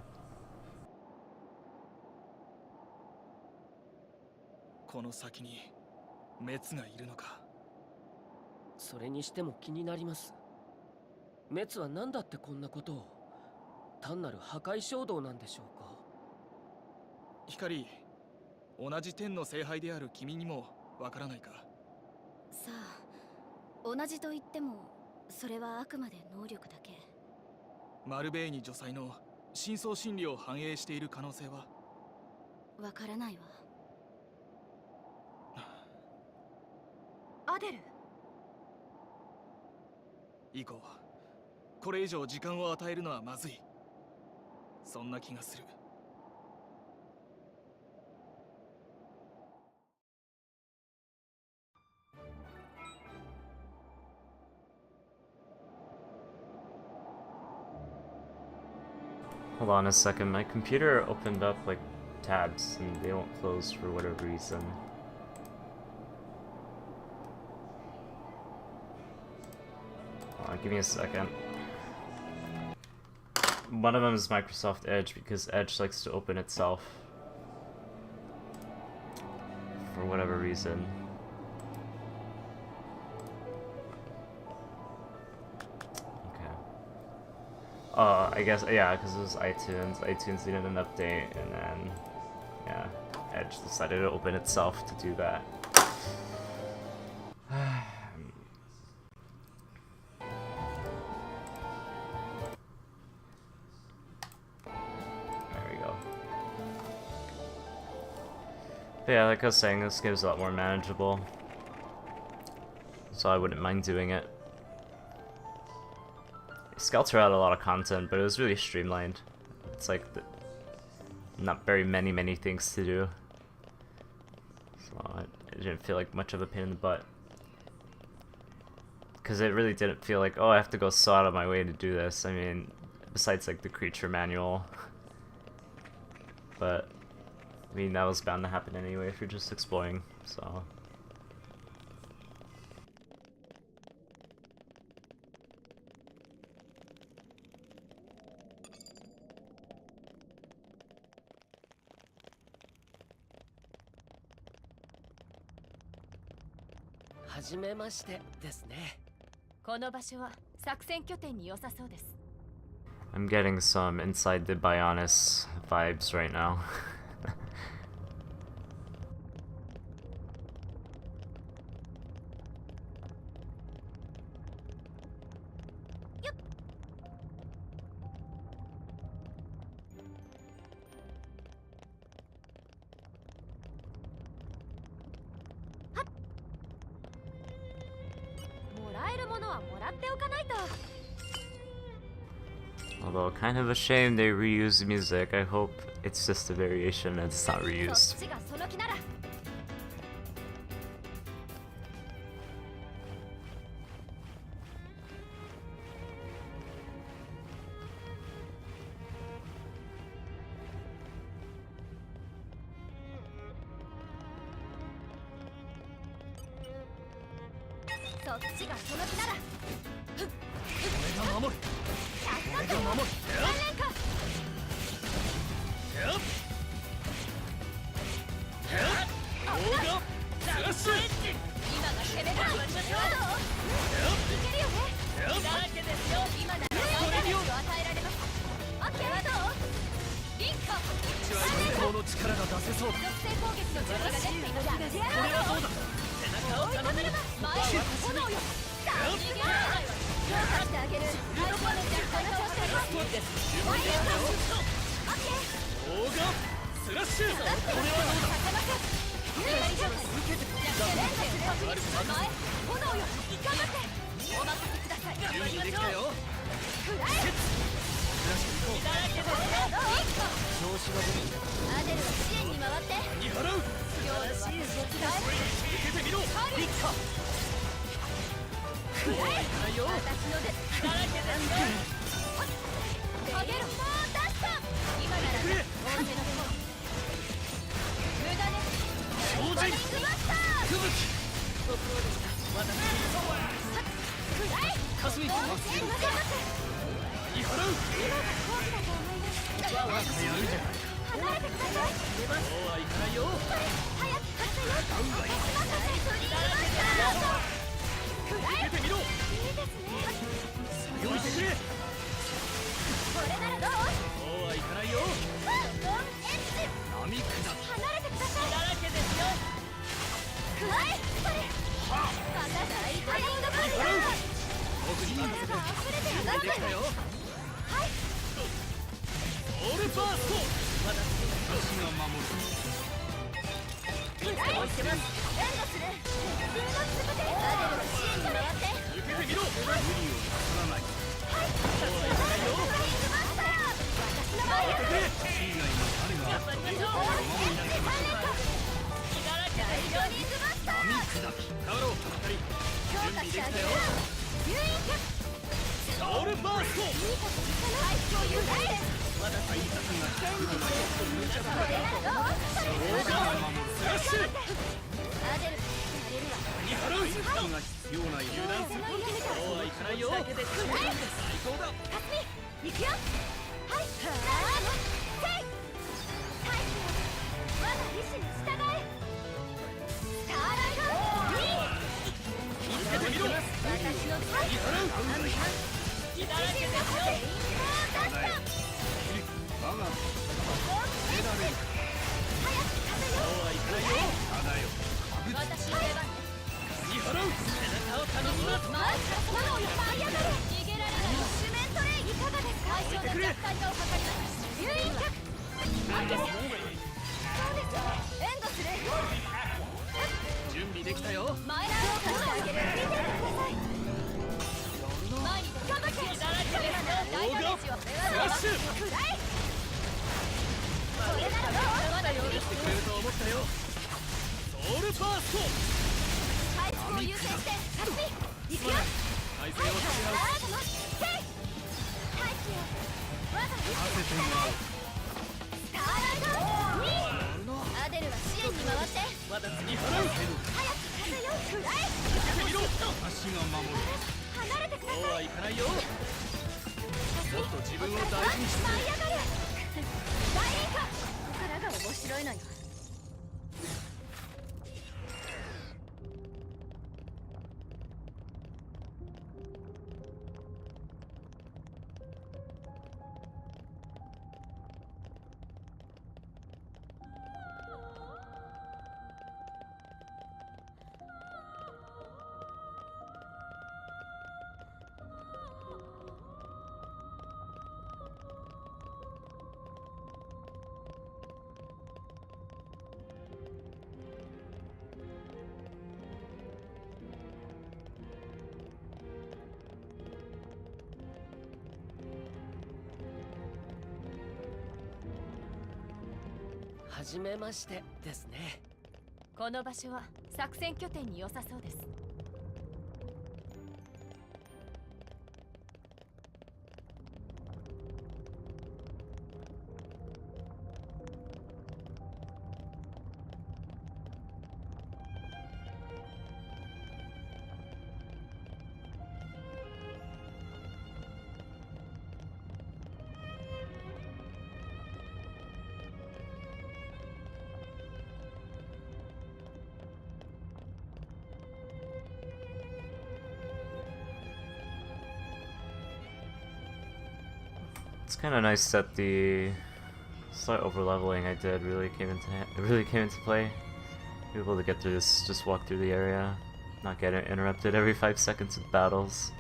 この先に滅がいるのか。それにしても気になります。滅は何だってこんなことを。単なる破壊衝動なんでしょうか。光、同じ天の聖杯である君にもわからないか。さあ、同じと言ってもそれはあくまで能力だけ。マルベーニ女祭の深層心理を反映している可能性は。わからないわ。アデル、以降これ以上時間を与えるのはまずい。そんな気がする。Hold on a second, my computer opened up like tabs and they don't close for whatever reason. Hold on, give me a second. One of them is Microsoft Edge because Edge likes to open itself for whatever reason. I guess, yeah, because it was iTunes. iTunes needed an update, and then, yeah, Edge decided to open itself to do that. There we go. But yeah, like I was saying, this game's a lot more manageable, so I wouldn't mind doing it. Skelter had a lot of content, but it was really streamlined. It's like not very many things to do, so it didn't feel like much of a pain in the butt. Because it really didn't feel like, oh, I have to go so out of my way to do this. I mean, besides like the creature manual, but I mean that was bound to happen anyway if you're just exploring. So. はじめましてですね。この場所は作戦拠点に良さそうです。 I'm getting some inside the Bionis vibes right now. もらえるものはもらっておかないと。 Although, kind of a shame they reuse music. I hope it's just a variation and it's not そっ reused. ちがその気なら。そっちがその気なら。俺が守る。俺が守る。何連か。オーガスラッシュ。今が攻めだ。いけるよね。だらけですよ。今なら大ダメージを与えられます。オッケーはどう？リンカ。うちは最高の力が出せそうだ。属性攻撃の準備ができています。やってやこれはろう。どうだ。背中を追い頼む。かけるな。前へ炎よ。さあ逃げなさい。強化してあげる。最高の弱体の調子がいいです。ワイヤーオッケー。オーガスラッシュ。これはどうだ。高松。有利状態。連鎖する。前炎よ。頑張って。お任せください。準備できたよ。フライ。だらけですよ。リンカ。調子が出てきた。アデルは支援に回って。見払う。今日の私を手伝え。受けてみろ。リンカ。フライ。ないよ。私のでだらけですよ。あげる。もう出した。今なら大手のでも無駄です。超人リングマスター。吹雪。ご苦労でした。私フライ。霞。どうもすいません。見払う。今が好機だと思います。やるじゃない。離れてください。そうはいかないよ。早く勝つよ。お貸し任せ。フリーマスター。フライ。受けてみろ。いいですね。用意してくれ。これならどう？そうはいかないよ。ドンエッジ。波下き。離れてください。だらけですよ。フライ。それ。また大リングバスター。僕に任せて。溢れてる。できたよ。はい。オールバースト。私が守る。フライ。エンドする。リンゴつぶて。アデルの支援に回って。受けてみろ。無理をなさらない。はい。そういかないよ。リングマスター。私の前へ。くれ。以外の誰が頑張りましょう。エッジ3連か。大量リングマスター。波下き。変わろう。二人。強化してあげる。誘引脚。オールバースト。いいこと聞かない。共有ないです。まだ対策が必要ない。これならどう？オーガスラッシュ。アデル、やれるわ。見払う。時間が必要ない。油断する。そうはいかないよ。最高だ。かすみ、行くよ。はい。せい。大気よ。我が意志に従え。スターライダー。受けてみろ。私の見払う。左手ですよ。出した。我が早く勝てよ。そうはいかないよ。ただよ。私の出番です。見払う。背中を頼む。前から炎よ。舞い上がれ。逃げられない。シュメントレイいかがですか。相性の弱体化を図ります。誘引脚。開けて。そうですよ。エンドする。準備できたよ。前らを強化してあげる。見ててください。前に頑張って。大ダメージをスラッシュ。フライ。これならどう？まだ余裕。してくれると思ったよ。ソウルファースト。回復を優先して勝ち行くよ。体勢を立て直す。はい、大気よ。我が意志に従え。スターライダー。アデルは支援に回って。まだ見払う。早く勝てよ。フライ。受けてみろ。足が守る。離れてください。そうはいかないよ。もっと自分を大事にして。舞い上がる。大輪か。ここからが面白いのよ。初めましてですね。この場所は作戦拠点に良さそうです。It's kind of nice that the slight overleveling I did really came into play. Be able to get through this, just walk through the area, not get interrupted every 5 seconds with battles.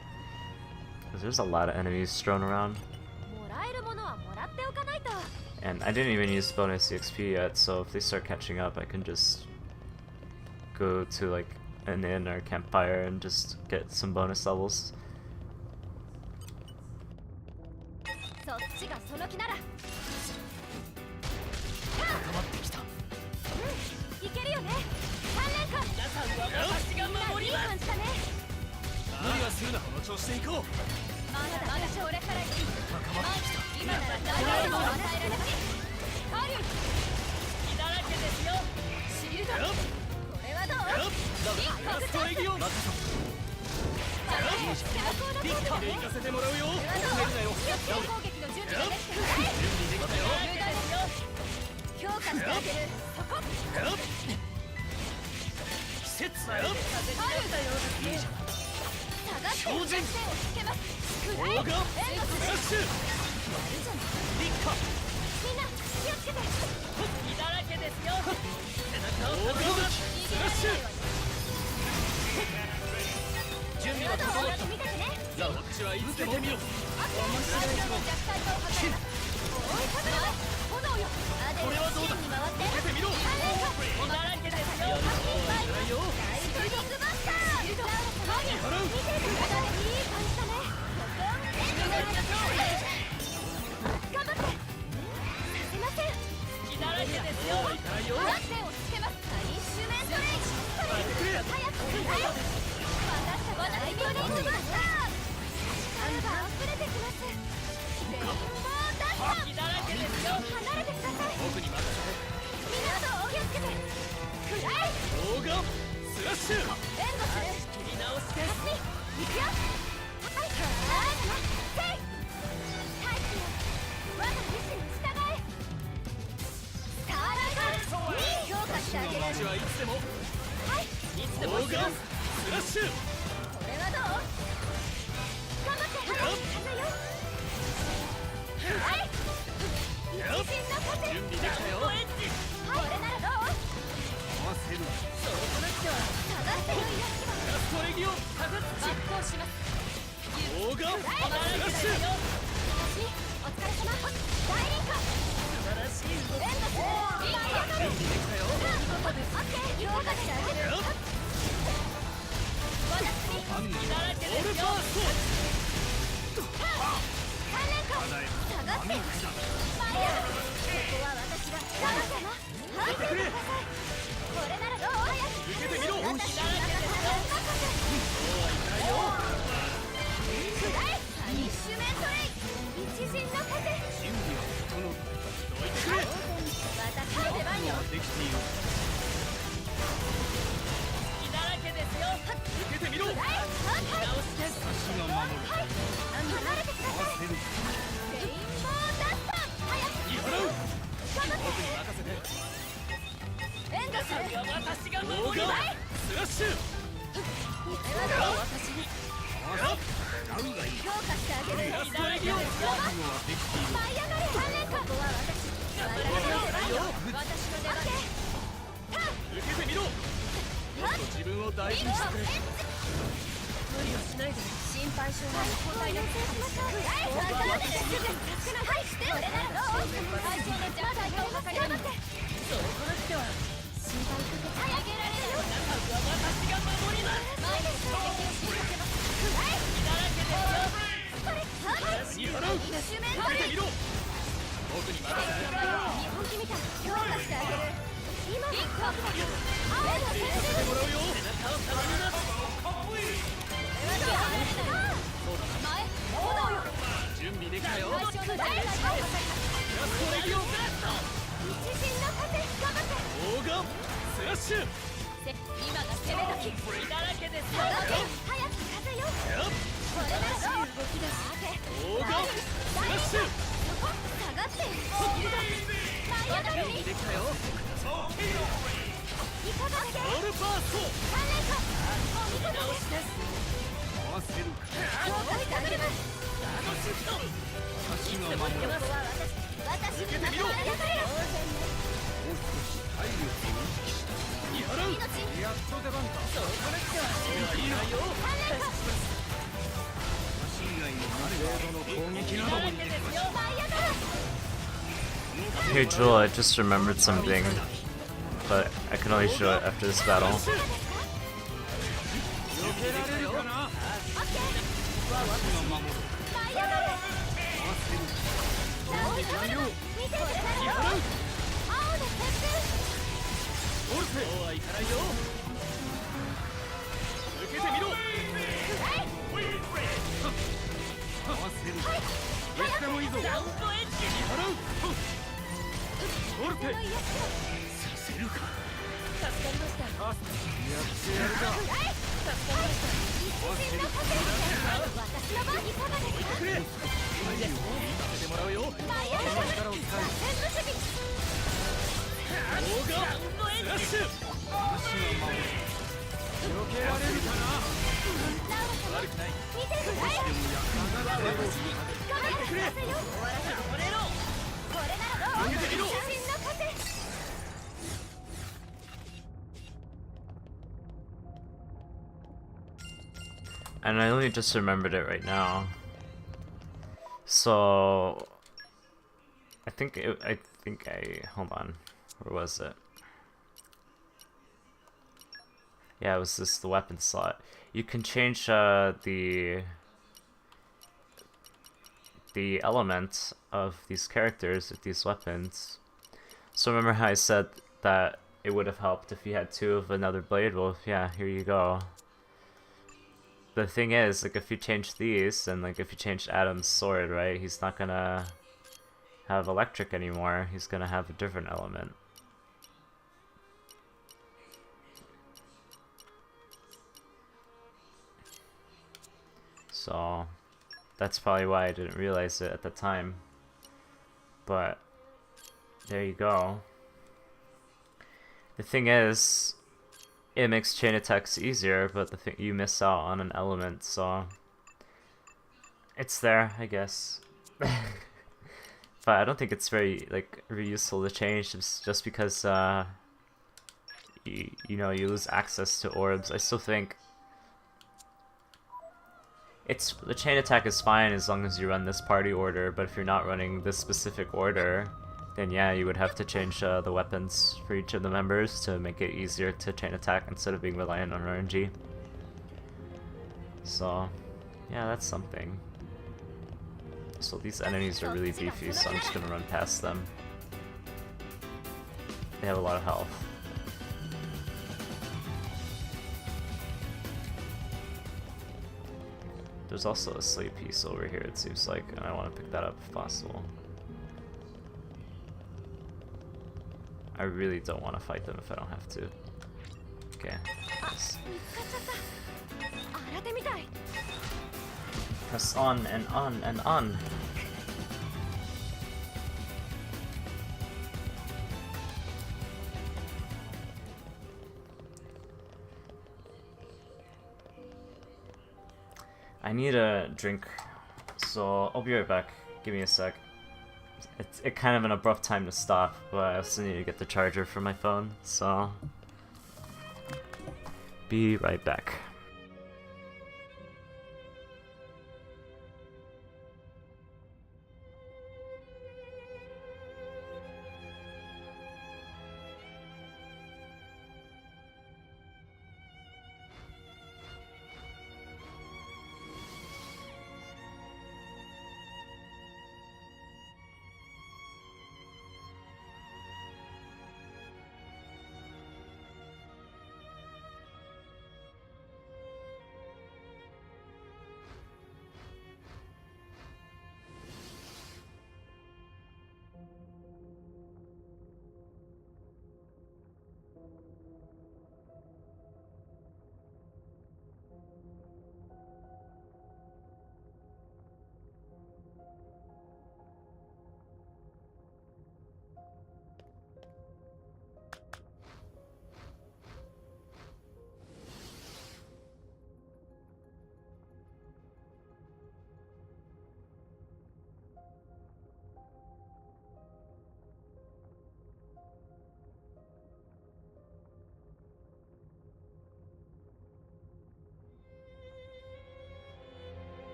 Because there's a lot of enemies strewn around. And I didn't even use bonus EXP yet, so if they start catching up, I can just go to like an inn or campfire and just get some bonus levels. そっちがその気なら。高まってきた。いけるよね。3連冠。皆さんは私が守ります。いい感じだね。無理はするな。この調子で行こう。まだこれからいい。高まってきた。今なら大丈夫を与えられる。カリュウ。気だらけですよ。シールド。これはどう？リッカストレギオン。ビッカで行かせてもらうよ。攻撃の準備ができてる。評価してあげる。そこ。季節カリュウだようですね。下がって手をつけます。クライエンドスラッシュ。ビッカ。みんな気をつけて。気だらけですよ。背中をオーガースラッシュ。準備は整った。見ててね。こっちはいつでも見ろ。面白いの弱体化を図る。追いかけろ。炎よ。これはどうだ。に回って。出てみろ。気だらけですよ。ないよ。大スリングバスター。払う。見ててください。いい感じだね。頑張って。させません。気だらけですよ。ないよ。ワッセンをつけます。インシュメントレイジ。早く早く。私リングバスター。力が溢れてきます。レインボーダスト。気だらけですよ。離れてください。僕に任せて。みんなと気をつけて。クライ。オーガースラッシュ。エンドする。切り直して。行くよ。はい。せい。タイプよ。我が意志に従え。スターライダー。評価してあげる。こっちはいつでも。はい。いつでもオーガースラッシュ。これはどう？頑張って。風よ。はい。一陣の風。準備できたよ。はい。これならどう？合わせるな。そうこなくては。下がってよいやつは。ラストレギオン。実行します。オーガースラッシュ。私お疲れ様。大輪化。素晴らしい動き。エンドする。いいやつ。準備できたよ。オッケー。評価してあげる。私に。ファンの気だらけオールですよ。ファースト。3連冠。下がって。マイヤー。ここは私が。ガラ様。はい。くれ。これならどう？早く。受けてみろ。私に任せ。くらい。インシュメントレイ。一陣の風。準備は整う。どいてくれ。私の出番よ。できている。気だらけですよ。受けてみろ。はい。直して。私が守る。離れてください。レインボーダスト。早く。見払う。頑張って。僕に任せて。エンドする。私がオーガ守ります。ースラッシュ。これはどう？私に運がいい。評価してあげる。ラストレギオン。覚悟はできている。舞い上がれ。3連冠。ここは私。私の出番よ。受けてみろ。もっと自分を大事にしてくれ。無理はしないで。心配性な交代のせいしましょう。はい、してこれならどう？会長の邪魔だよ。頑張って。そうこなくては。心配かけてあげられるよ。皆さんは私が守ります。前で攻撃を仕掛けます。はい。気だらけですよ。これ、はい。見払う。一周面受けてみろ。僕に任せて。日本気みたい。評価してあげる。準備できたよ。最初の大事です。一陣の風頑張って。オーガンスラッシュ。今が攻め時。だらけです。早く風よ。これならどう動き出す。オーガンスラッシュ。下がって。舞い上がるに。準備できたよ。いかがですか。オールパースト。3連勝。お見事です。合わせるか。強化してあげます。足が守る。私に任せてくださいよ。見払う。命。やっと出番か。いいわよ。 3連勝。程度の攻撃なども舞い上がる。 Hey Joel, I just remembered something, but I can only show it after this battle. 避けられるかな。舞い上がる。見てください。青の鉄オルフェ。そうはいかないよ。受けてみろ。合わせる。いつでもいいぞ。見払う。オルフェ。させるか。助かりました。やってやるか。一陣の風。私の番いかがですか。くれ。させてもらうよ。舞い上がる。力を使う。全部主義。オーガンスラッシュ。避けられるかな。悪くない。見てください。頑張ってくれ。これならどう。一陣の風。 And I only just remembered it right now. So I think hold on. Where was it? Yeah, it was the weapon slot. You can change the element of these characters with these weapons. So remember how I said that it would have helped if you had 2 of another blade? Well, yeah, here you go. The thing is, like, if you change these, and like if you change Adam's sword, right, he's not gonna have electric anymore. He's gonna have a different element. So that's probably why I didn't realize it at the time. But there you go. The thing is, it makes chain attacks easier, but the thing, you miss out on an element, so it's there, I guess. But I don't think it's very like useful to change just because you know, you lose access to orbs. I still think the chain attack is fine as long as you run this party order, but if you're not running this specific order, then yeah, you would have to change the weapons for each of the members to make it easier to chain attack instead of being reliant on RNG. So yeah, that's something. So these enemies are really beefy, so I'm just gonna run past them. They have a lot of health. There's also a slate piece over here, it seems like, and I want to pick that up if possible. I really don't want to fight them if I don't have to. Okay. Nice. Press on and on and on. I need a drink, so I'll be right back. Give me a sec. It's kind of an abrupt time to stop, but I also need to get the charger for my phone, so be right back.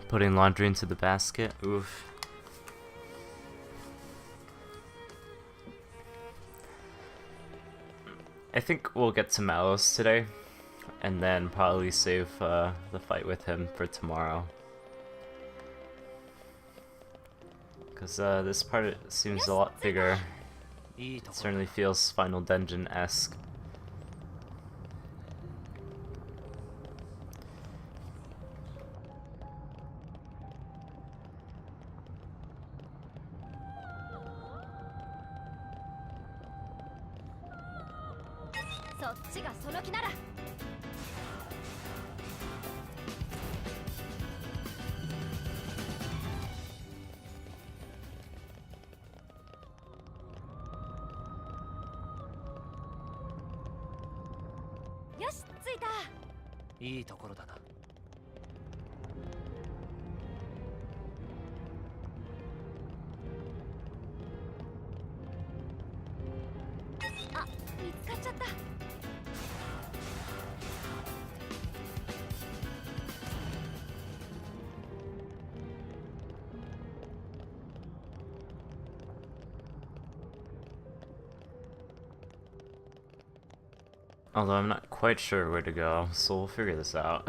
Putting laundry into the basket. Oof. I think we'll get to Malos today, and then probably save the fight with him for tomorrow. Because this part seems a lot bigger. It certainly feels Final Dungeon-esque.いいところだな。あ、見つかっちゃった。Although I'm not quite sure where to go, so we'll figure this out.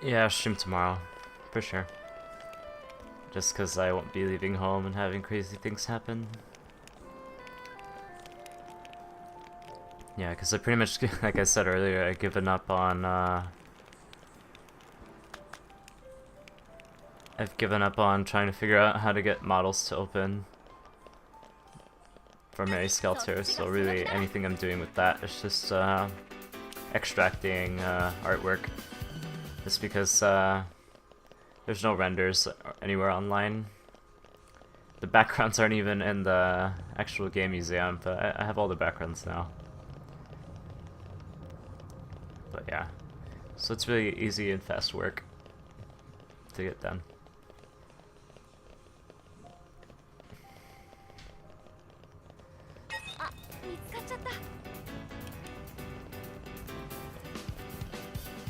Yeah, I'll stream tomorrow, for sure. Just because I won't be leaving home and having crazy things happen. Yeah, because I pretty much, like I said earlier, I've given up on trying to figure out how to get models to open for Mary Skelter, so really anything I'm doing with that is just extracting artwork. Just because there's no renders anywhere online. The backgrounds aren't even in the actual game museum, but I have all the backgrounds now. But yeah, so it's really easy and fast work to get done.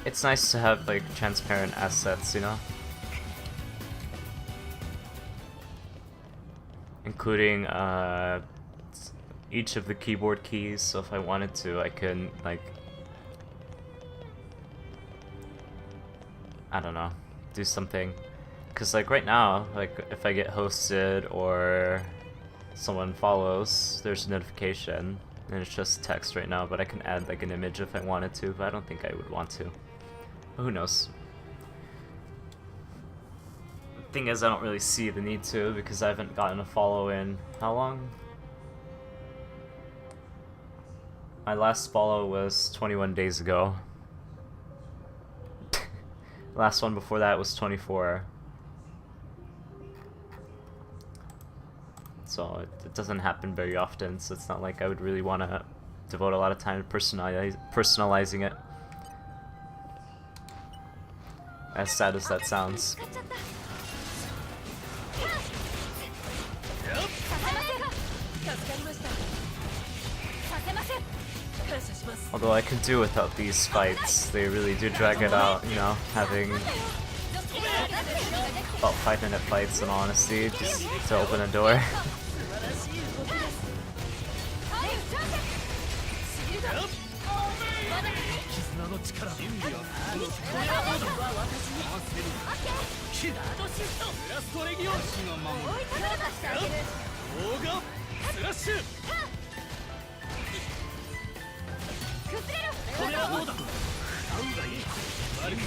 It's nice to have like transparent assets, you know? Including each of the keyboard keys, so if I wanted to, I can like, I don't know, do something. Cause like right now, like if I get hosted or someone follows, there's a notification and it's just text right now, but I can add like an image if I wanted to, but I don't think I would want to. Who knows? The thing is, I don't really see the need to because I haven't gotten a follow in how long? My last follow was 21 days ago. Last one before that was 24. So it doesn't happen very often, so it's not like I would really want to devote a lot of time to personalizing it. As sad as that sounds. Although I could do without these fights, they really do drag it out, you know, having about 5-minute fights in all honesty, just to open a door. そう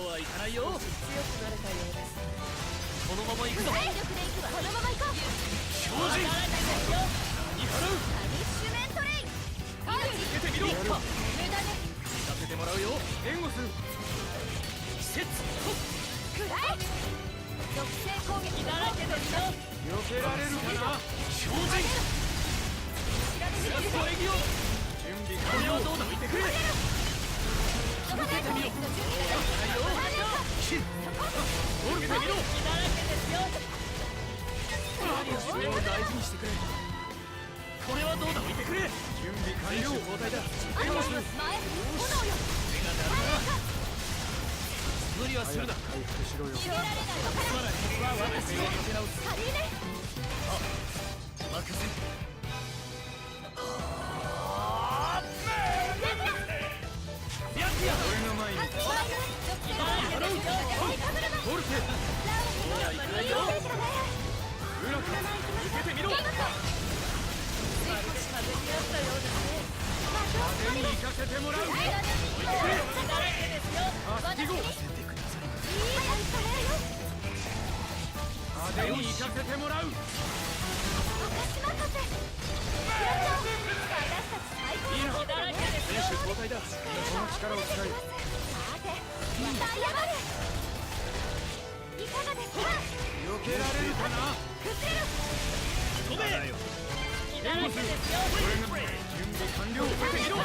はいかないよ。強くなれたようです。このまま行くぞ。体力でいくわ。このまま行こう。強靭見払う。パニッシュメントレイ。受けてみろ。無駄ね。させてもらうよ。援護する。季節くらえ。属性攻撃だらけですよ。避けられるかな。強靭グラストレギオン。準備完了。どうだ見てくれ。受けてみろ。受けてみろ。自分を大事にしてくれ。これはどうだ見てくれ。準備完了。交代だ。援護する。前炎よ。手が鳴るな。無理はするな。回復しろよ。逃げられない。すまない。私を立て直す。軽いね。任せ。俺の前にボルテそうはいかないよ。ウラカ受けてみろ。風に行かせてもらう。アスティゴ風に行かせてもらう。いいな。選手交代だ。この力を使え。避けられるかな。飛べ。援護する。俺が準備完了。受けてみろ。す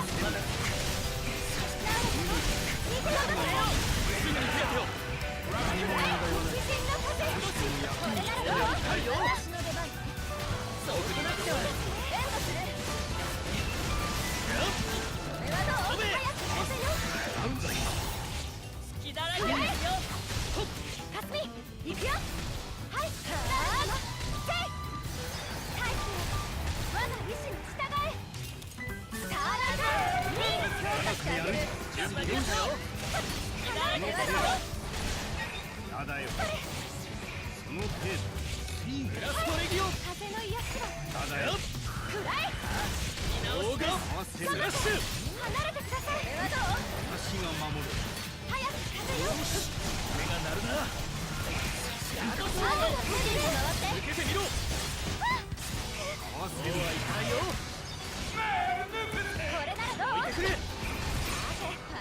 ぐに手当てを。何も問題はない。やだよ。その程度。グラストレギオン。風の癒しはただよ。くらえ。オーガスラッシュ。離れてください。これはどう。私が守る。早く風よ。目が鳴るな。受けてみろ。そうはいかないよ。これならどう。置いてくれ。パ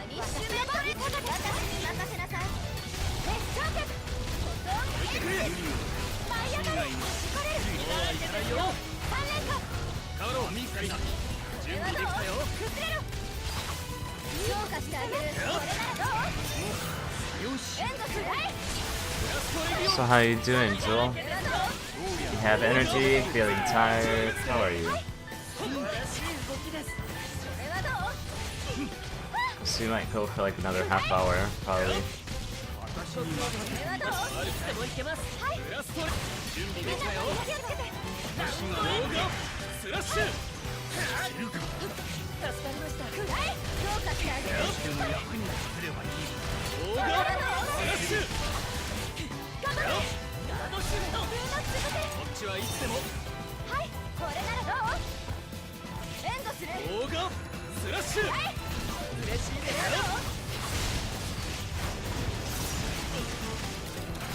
ニッシュメントレイ。私に任せなさい。召喚置いてくれ。舞い上がれ。これる。そうはいかないよ。三連火。カウローミーカリだ。準備できたよ。崩れる。強化してあげる。これならどう。よし。援護する。グラストレギオン。 So how you doing, Jewel? You have energy, feeling tired. How are you? 素晴らしい動きです。これはどう。 So you might go for like another half hour, probably. これはどう。いつでもいけます。はい。グラストレ準備できたよ。気をつけて。オーガスラッシュ。助かりました。くらえ。強化してあげる。でも役に立てればいい。オーガスラッシュ。頑張れ。ガードシュート。ブーマックスで。こっちはいつでも。はい。これならどう。援護する。オーガスラッシュ。嬉しいですよ。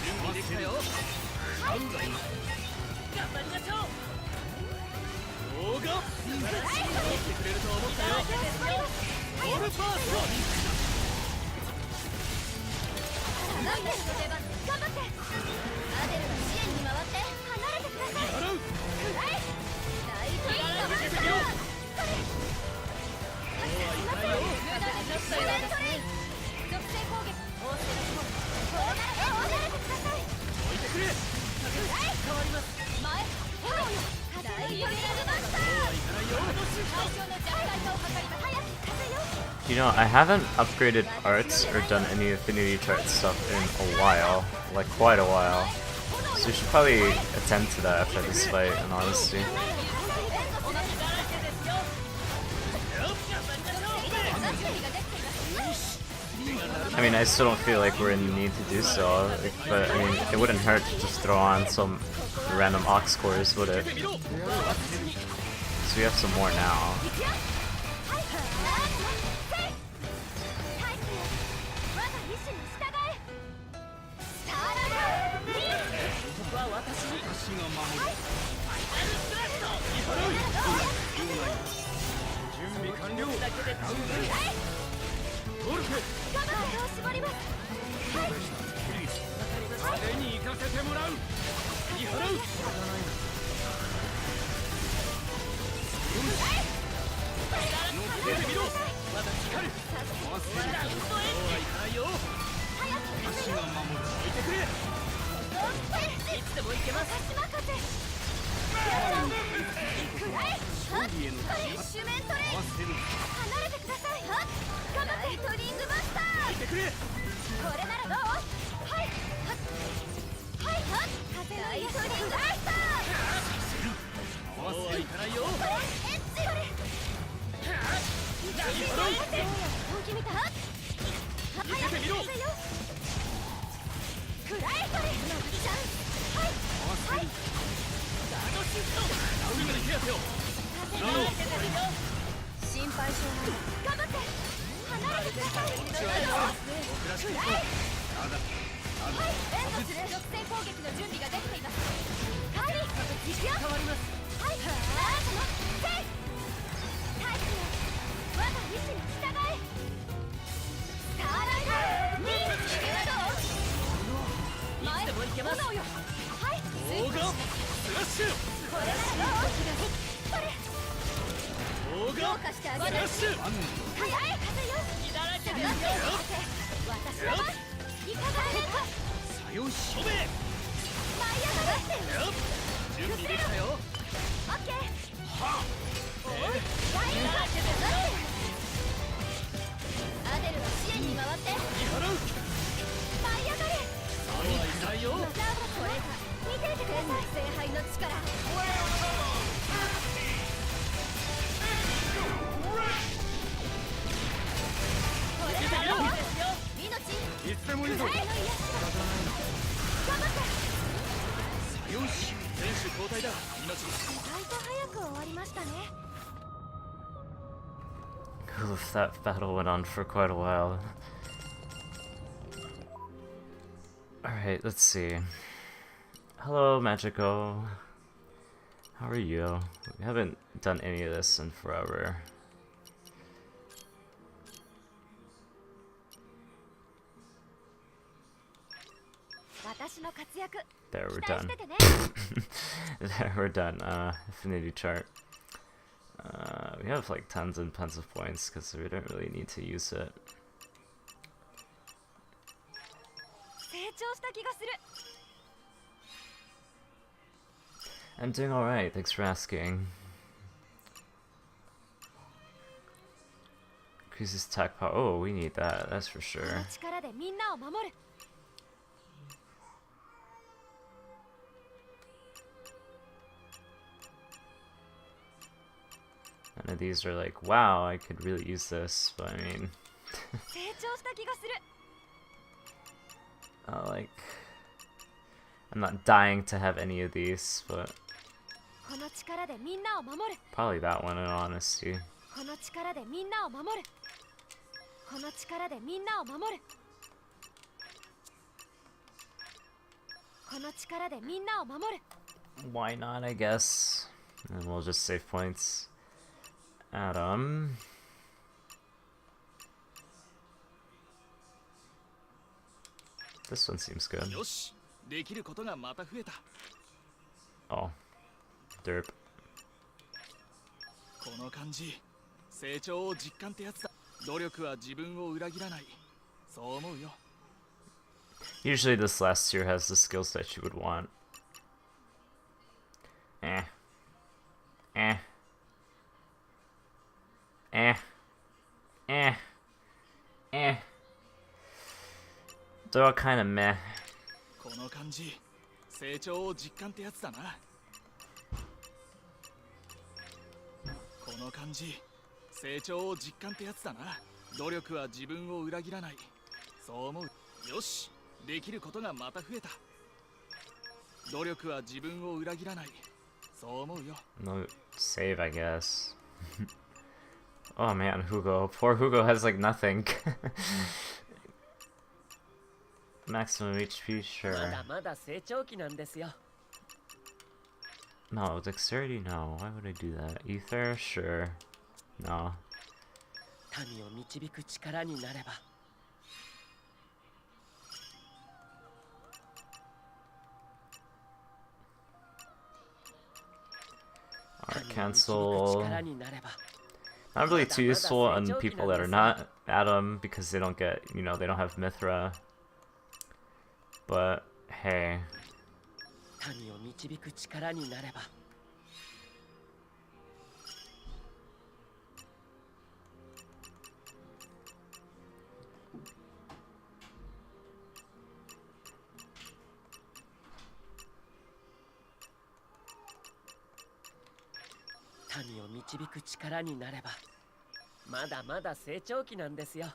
準備できたよ。はい。頑張りましょう。オーガ守ってくれると思ったよ。オールパース。ランデルの出番。頑張って。アデルが支援に回って離れてください。払う。くらえ。ナイトインのバッター。それ。属性攻撃。これなら離れてください。置いてくれ。変わります。前炎よ。風にトリガーバスター。最初の弱体化を図ります。早く風よ。 You know, I haven't upgraded arts or done any affinity chart stuff in a while, like quite a while. So you should probably attend to that after this fight, in honesty. I mean, I still don't feel like we're in the need to do so, like, but I mean, it wouldn't hurt to just throw on some random ox cores, would it? So we have some more now. Oof, that battle went on for quite a while. Alright, let's see. Hello, Magico. How are you? We haven't done any of this in forever. There, we're done. There, we're done. Affinity chart. We have like tons and tons of points because we don't really need to use it. I'm doing alright, thanks for asking. Increases attack power. Oh, we need that, that's for sure. None of these are like, wow, I could really use this, but I mean... like... I'm not dying to have any of these, but... Probably that one in honesty. Why not, I guess? And we'll just save points. Adam. This one seems good. Oh. Derp. Usually this last tier has the skills that you would want. Eh. They're all kind of meh. そう思う。よし、できることがまた増えた。努力は自分を裏切らない。そう思うよ。 No save, I guess. Oh man, Hugo. Poor Hugo has like nothing. Maximum HP, ま sure. だまだ成長期なんですよ。 No, dexterity, no. Why would I do that? Ether, sure. No. 民を導く力になれば。 Alright, 民を導く cancel. 力になれば。 Not really too useful on people that are not Adam because they don't get, you know, they don't have Mithra. But hey. 民を導く力になれば。 民を導く力になれば。まだまだ成長期なんですよ。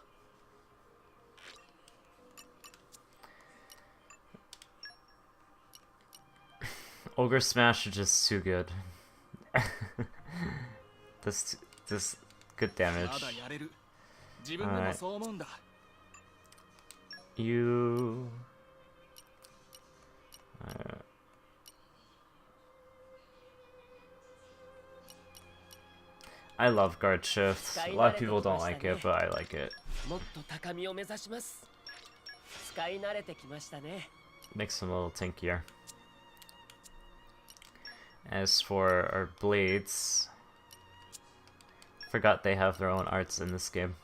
Ogre Smash are just too good. this good damage. まだやれる。自分でもそう思うんだ。 You. I love guard shift. A lot of people don't like it, but I like it. もっと高みを目指します。使い慣れてきましたね。 Makes them a little tankier. As for our blades, forgot they have their own arts in this game.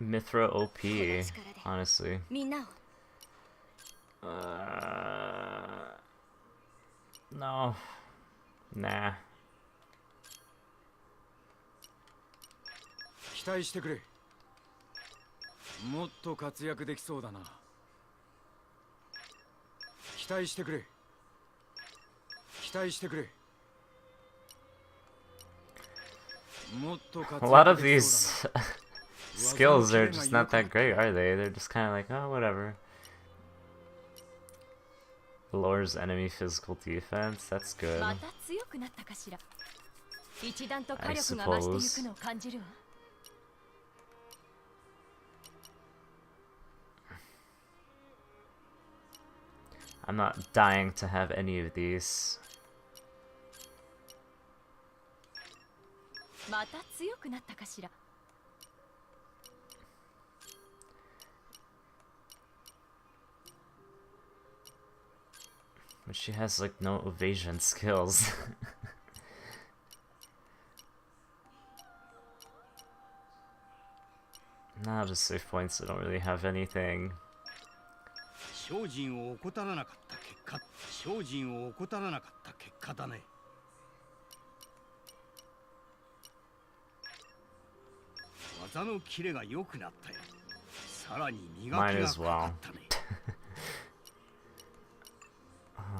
Mithra OP, honestly. No. Nah. 期待してくれ。もっと活躍できそうだな。期待してくれ。期待してくれ。もっと活 A lot 躍 of できそう these だな。 skills are just not that great, are they? They're just kind of like, oh, whatever. Lowers enemy physical defense. That's good. また強くなったかしら。一段と火 I 力が増してい suppose. くのを感じるわ。 I'm not dying to have any of these. また強くなったかしら。 But she has like no evasion skills. Nah, just save points. I don't really have anything. 精進を怠らなかった結果、精進を怠らなかった結果だね。技のキレが良くなったよ。さらに磨き Mine が as かか well. ったね。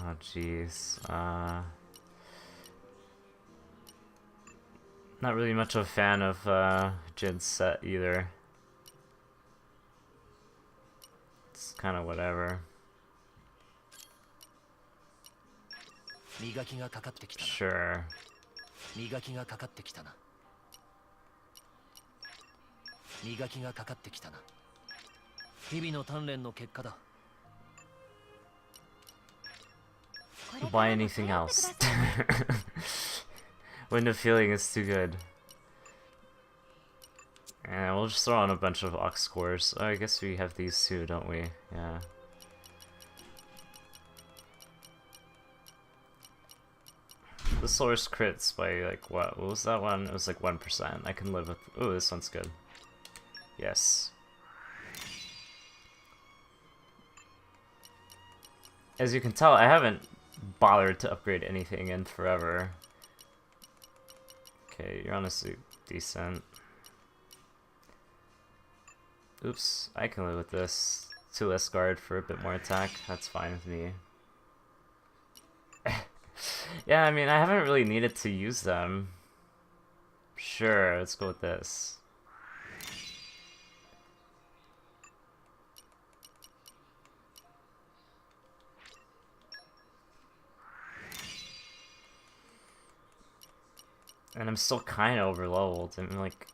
Oh, jeez. Not really much of a fan of Jin's set either. It's kind of whatever. 磨きがかかってきたな。 Sure. 磨きがかかってきたな。磨きがかかってきたな。日々の鍛錬の結果だ。 Buy anything else. Window feeling is too good. And we'll just throw on a bunch of ox cores. Oh, I guess we have these too, don't we? Yeah. The source crits by like what? What was that one? It was like 1%. I can live with. Oh, this one's good. Yes. As you can tell, I haven't bothered to upgrade anything in forever. Okay, you're honestly decent. Oops, I can live with this. 2 less guard for a bit more attack, that's fine with me. Yeah, I mean, I haven't really needed to use them. Sure, let's go with this. And I'm still kind of overleveled. I'm like...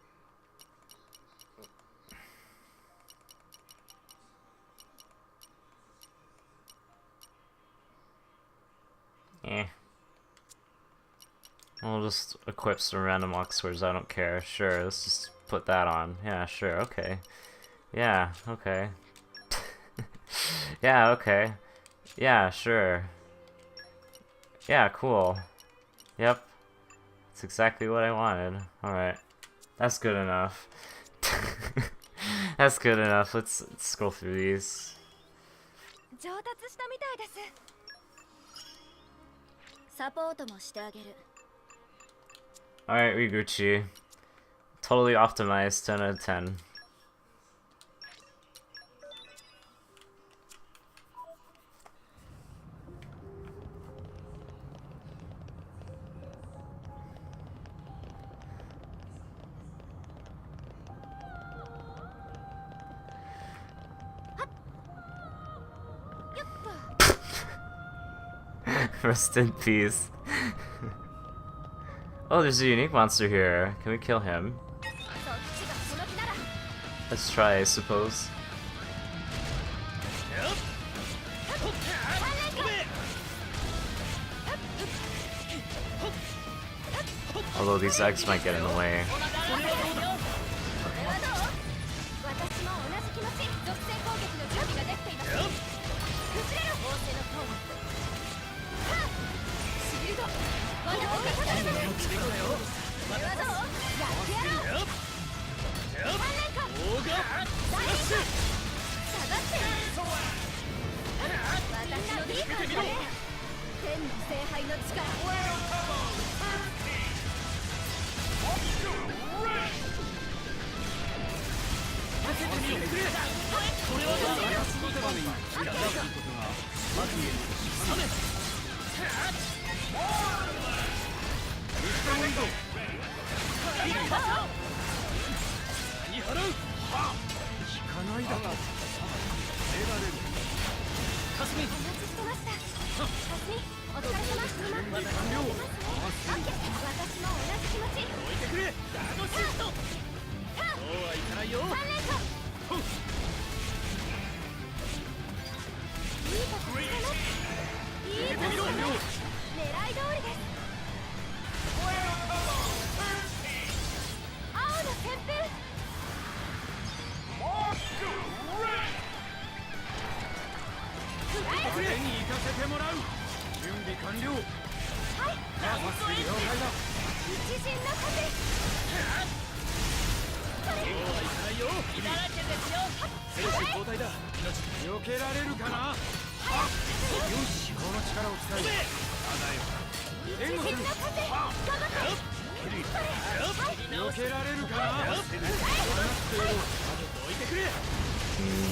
I'll just equip some random Oxfords, I don't care. Sure, let's just put that on. Yeah, sure, okay. Yeah, okay. Yeah, okay. Yeah, sure. Yeah, cool. Yep. That's exactly what I wanted. Alright. That's good enough. That's good enough. Let's scroll through these. 上達したみたいです。サポートもしてあげる。Alright, Riguchi. Totally optimized, 10 out of 10. Rest in peace. Oh, there's a unique monster here. Can we kill him? Let's try, I suppose. Although these eggs might get in the way.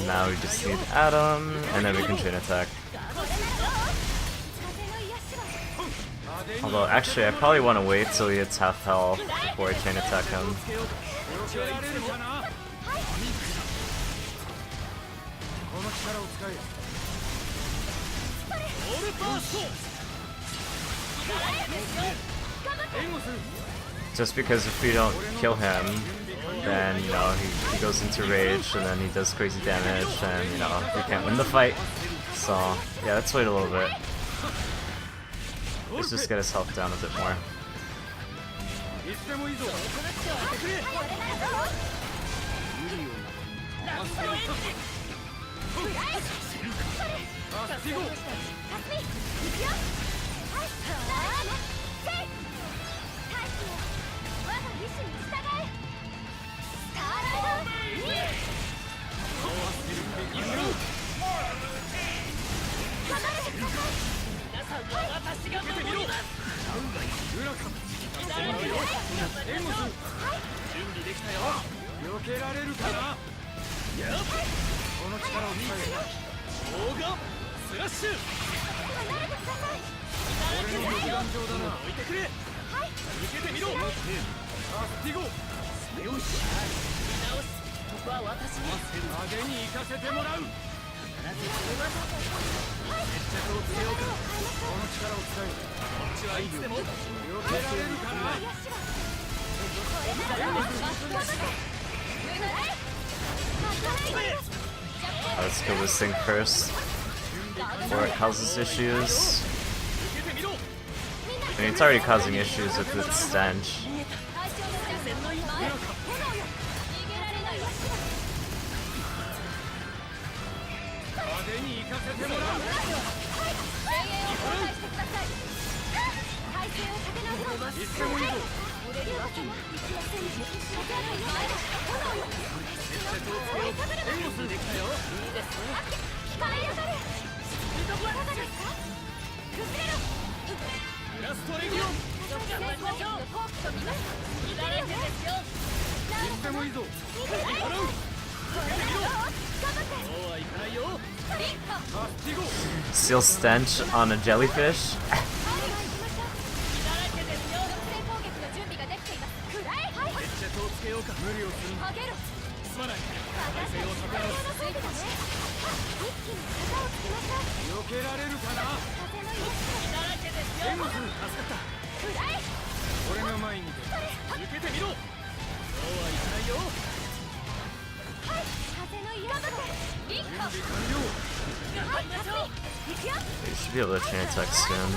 Now we just need Adam, and then we can chain attack. Although, actually, I probably want to wait till he hits half health before I chain attack him. Just because if we don't kill him, then, you know, he goes into rage, and then he does crazy damage, and, you know, we can't win the fight. So, yeah, let's wait a little bit. Let's just get his health down a bit more. 準備できたよ。避けられるかな。やっこの力を使オーガンスラッシュ。え。俺の独壇場だな。置いてくれ。受けてみろ。アスティゴ。よし。ここは私に派手に行かせてもらう。決着をつけようか。この力を使え。こっちはいつでも。避けられるかな。Let's kill this thing first before it causes issues. I mean, it's already causing issues with its stench. 派手に行かせてもらう。いつでもいいぞ。ラストレギオン。いつでもいいぞ。そうはいかないよ。アスティゴ。 Seal stench on a jellyfish? 決着をつけようか。無理をするな。すまない。体勢を立て直す。避けられるかな。エムズ助かった。俺の前に出る。受けてみろ。そうはいかないよ。準備完了。 You should be able to chain attack soon.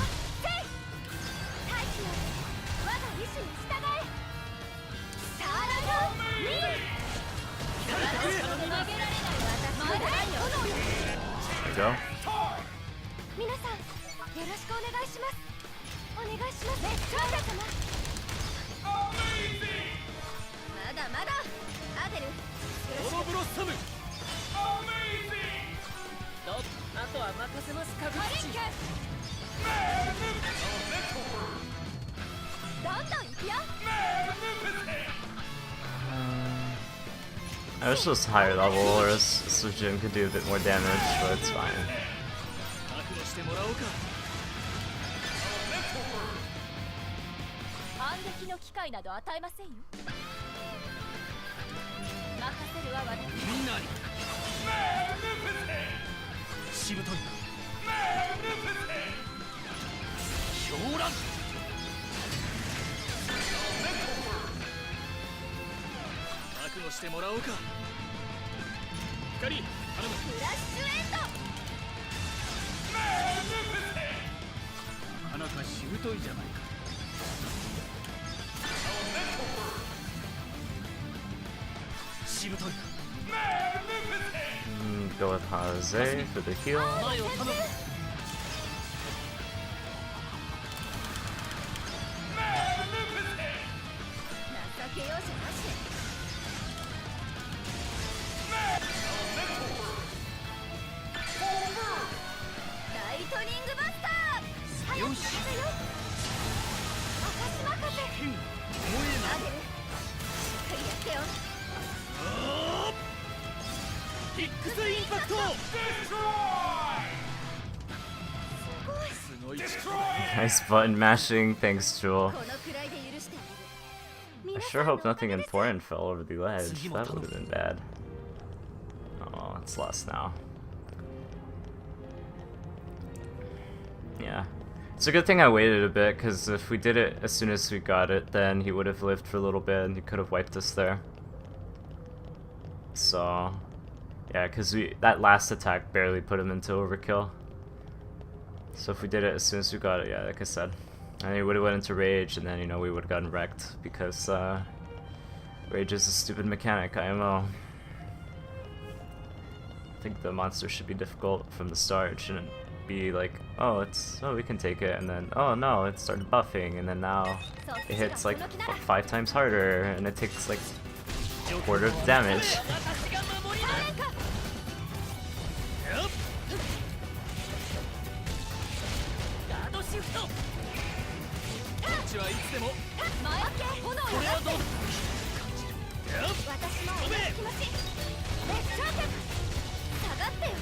皆さん、よろしくお願いします。お願いします。長者様。まだまだ。アデル。オロブロッサム。あとは任せますか。ハリケーン。どんどん行くよ。 I wish it was higher level, or so Jin could do a bit more damage, but it's fine. 覚悟してもらおうか。反撃の機会など与えませんよ。任せるわ私。みんなに。しぶとい。狂乱。覚悟してもらおうか。光、頼む。フラッシュエンド。なかなかしぶといじゃないか。しぶとい。Go with Haze for the heal. 前を頼む。情け容赦なし。ライトニングバスター。早く任せよ。任せ。アデル、しっかりやってよ。ヒックスインパクト。すごい力。 Nice button mashing, thanks, Jewel. このくらいで許してあげる。 I sure hope nothing important fell over the ledge. That would have been bad. Oh, it's lost now. Yeah. It's a good thing I waited a bit, because if we did it as soon as we got it, then he would have lived for a little bit and he could have wiped us there. So, yeah, because that last attack barely put him into overkill. So if we did it as soon as we got it, yeah, like I said, and he would have went into rage, and then, you know, we would have gotten wrecked, because rage is a stupid mechanic, IMO. I think the monster should be difficult from the start. It shouldn't be like, oh, we can take it, and then, oh no, it started buffing, and then now it hits like 5 times harder, and it takes like a quarter of the damage. こっちちはいつでも。前オッケー炎をこれはどうだ。私も同じ気持ち。熱唱曲下がってよ。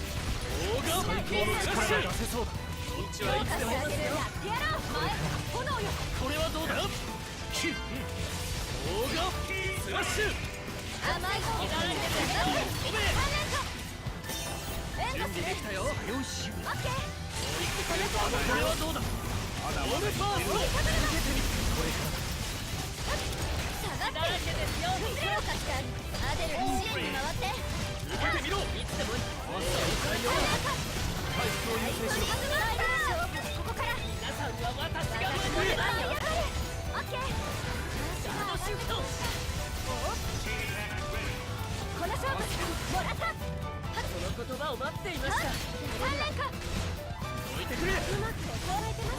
オーガ最高の力が出せそうだ。こっちはいつでも。やってやろう。前炎よ。これはどうだ。オーガスラッシュ。甘い方に下がって援護する。準備できたよ。よし。オッケー。これはどうだ。オールパワー受けてみ。これから下がって崩れを貸してある。アデルの支援に回って受けてみろ。いつでも。回復を優先しろ。勝負はここから。皆さんは私が私の出番よ。オッケー。のシフト。この勝負もらった。その言葉を待っていました。3連か。置いてくれ。うまく襲われてます。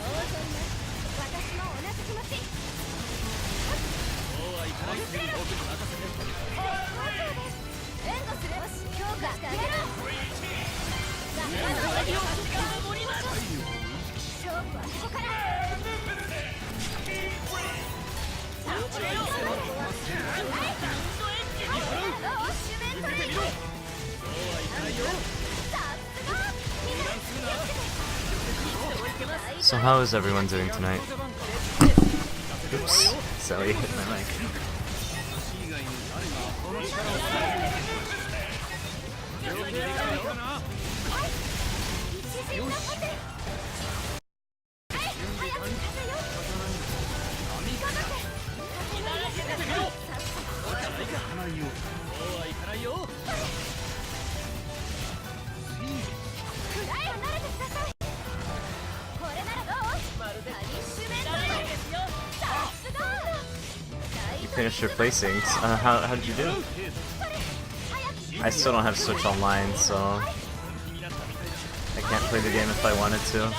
私も同じ気持ち。そうはいかない。僕に任せて。援護すれば強化してあげる。勝負はここから。So how is everyone doing tonight? Oops, Sally hit my mic. You finished your placings. How did you do? I still don't have Switch Online, so I can't play the game if I wanted to.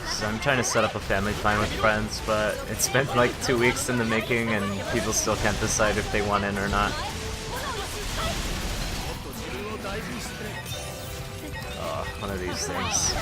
So I'm trying to set up a family plan with friends, but it's been like 2 weeks in the making and people still can't decide if they want in or not. Oh, one of these things.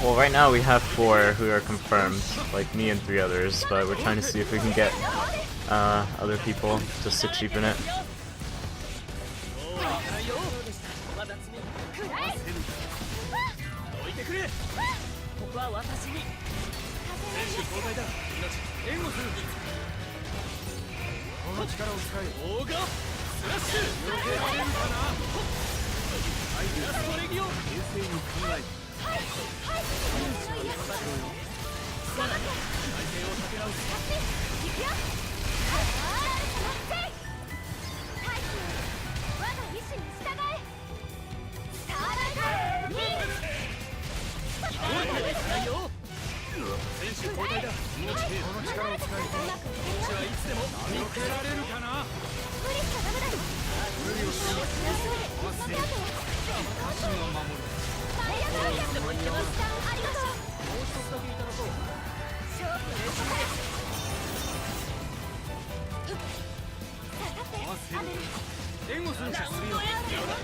Well, right now we have 4 who are confirmed, like me and 3 others, but we're trying to see if we can get other people just to cheapen it.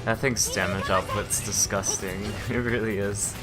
That thing's damage output's disgusting. It really is.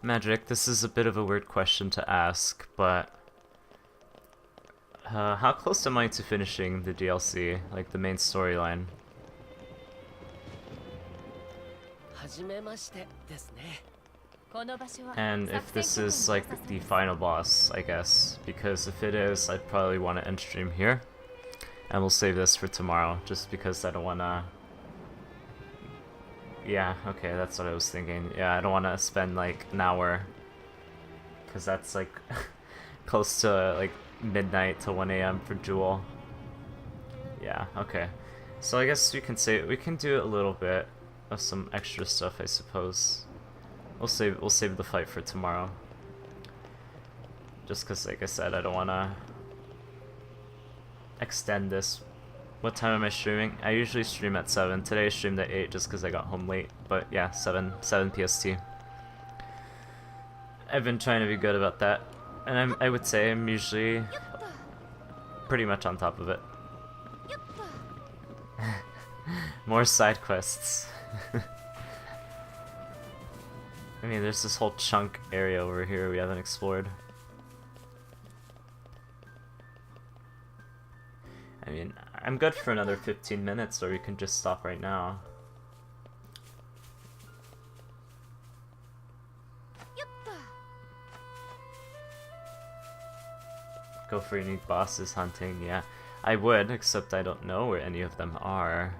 Magic, this is a bit of a weird question to ask, but how close am I to finishing the DLC, like the main storyline? 初めましてですね。 And if this is like the final boss, I guess, because if it is, I'd probably want to end stream here, and we'll save this for tomorrow, just because I don't want to. Yeah, okay, that's what I was thinking. Yeah, I don't want to spend like an hour, because that's like close to like midnight to 1 a.m. for Jewel. Yeah, okay. So I guess we can do a little bit of some extra stuff, I suppose. We'll save the fight for tomorrow. Just cause like I said, I don't wanna extend this. What time am I streaming? I usually stream at 7. Today I streamed at 8 just cause I got home late. But yeah, 7 PST. I've been trying to be good about that. And I would say I'm usually pretty much on top of it. More side quests. I mean, there's this whole chunk area over here we haven't explored. I mean, I'm good for another 15 minutes, or we can just stop right now. Go for unique bosses hunting, yeah. I would, except I don't know where any of them are.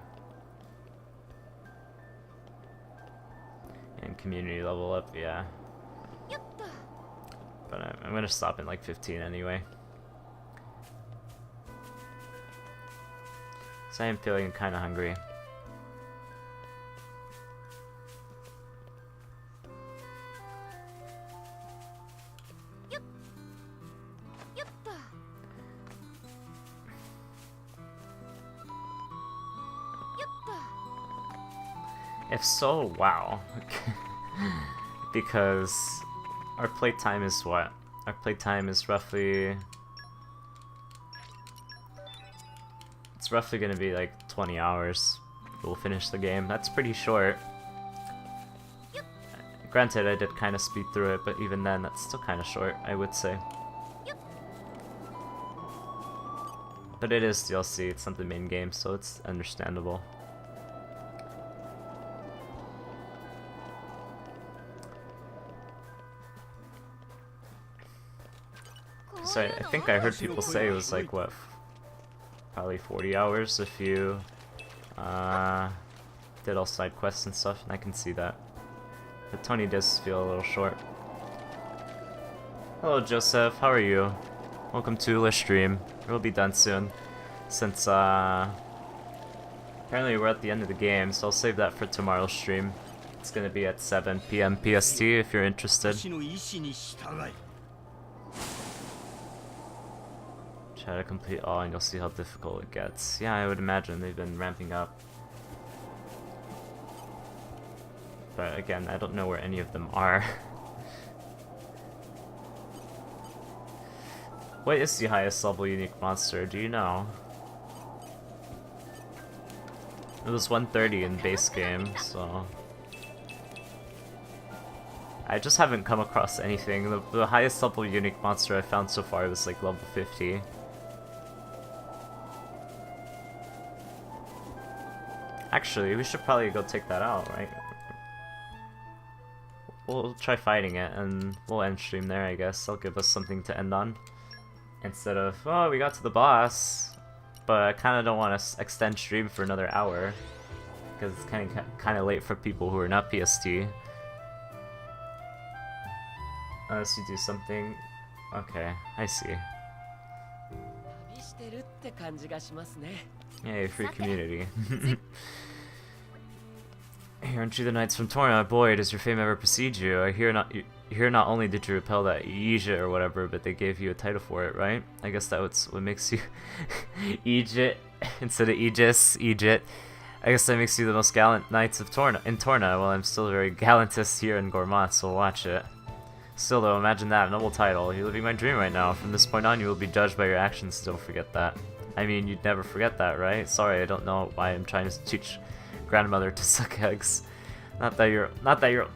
And community level up, yeah. But I'm gonna stop in like 15 anyway. So I am feeling kinda hungry. If so, wow. Because our playtime is what? Our playtime is roughly... It's roughly gonna be like 20 hours. We'll finish the game. That's pretty short. Granted, I did kind of speed through it, but even then, that's still kind of short, I would say. But it is DLC, it's not the main game, so it's understandable. So I think I heard people say it was like, what, probably 40 hours if you did all side quests and stuff, and I can see that. But 20 does feel a little short. Hello Joseph, how are you? Welcome to the stream. We'll be done soon, since apparently we're at the end of the game, so I'll save that for tomorrow's stream. It's gonna be at 7 PM PST if you're interested. Try to complete all and you'll see how difficult it gets. Yeah, I would imagine they've been ramping up. But again, I don't know where any of them are. What is the highest level unique monster? Do you know? It was 130 in base game, so... I just haven't come across anything. The highest level unique monster I found so far was like level 50. Actually, we should probably go take that out, right? We'll try fighting it, and we'll end stream there, I guess. That'll give us something to end on. Instead of, oh, we got to the boss, but I kind of don't want to extend stream for another hour, because it's kind of late for people who are not PST. Unless you do something... Okay, I see. Yay, free community. Aren't you the knights from Torna? Boy, does your fame ever precede you. I hear not only did you repel that Aegis or whatever, but they gave you a title for it, right? I guess that's what makes you Aegis instead of Aegis. Aegis. I guess that makes you the most gallant knights of Torna. Well, I'm still very gallantest here in Gormat, so watch it. Still though, imagine that, a noble title. You're living my dream right now. From this point on, you will be judged by your actions. Don't forget that. I mean, you'd never forget that, right? Sorry, I don't know why I'm trying to teach grandmother to suck eggs. Not that you're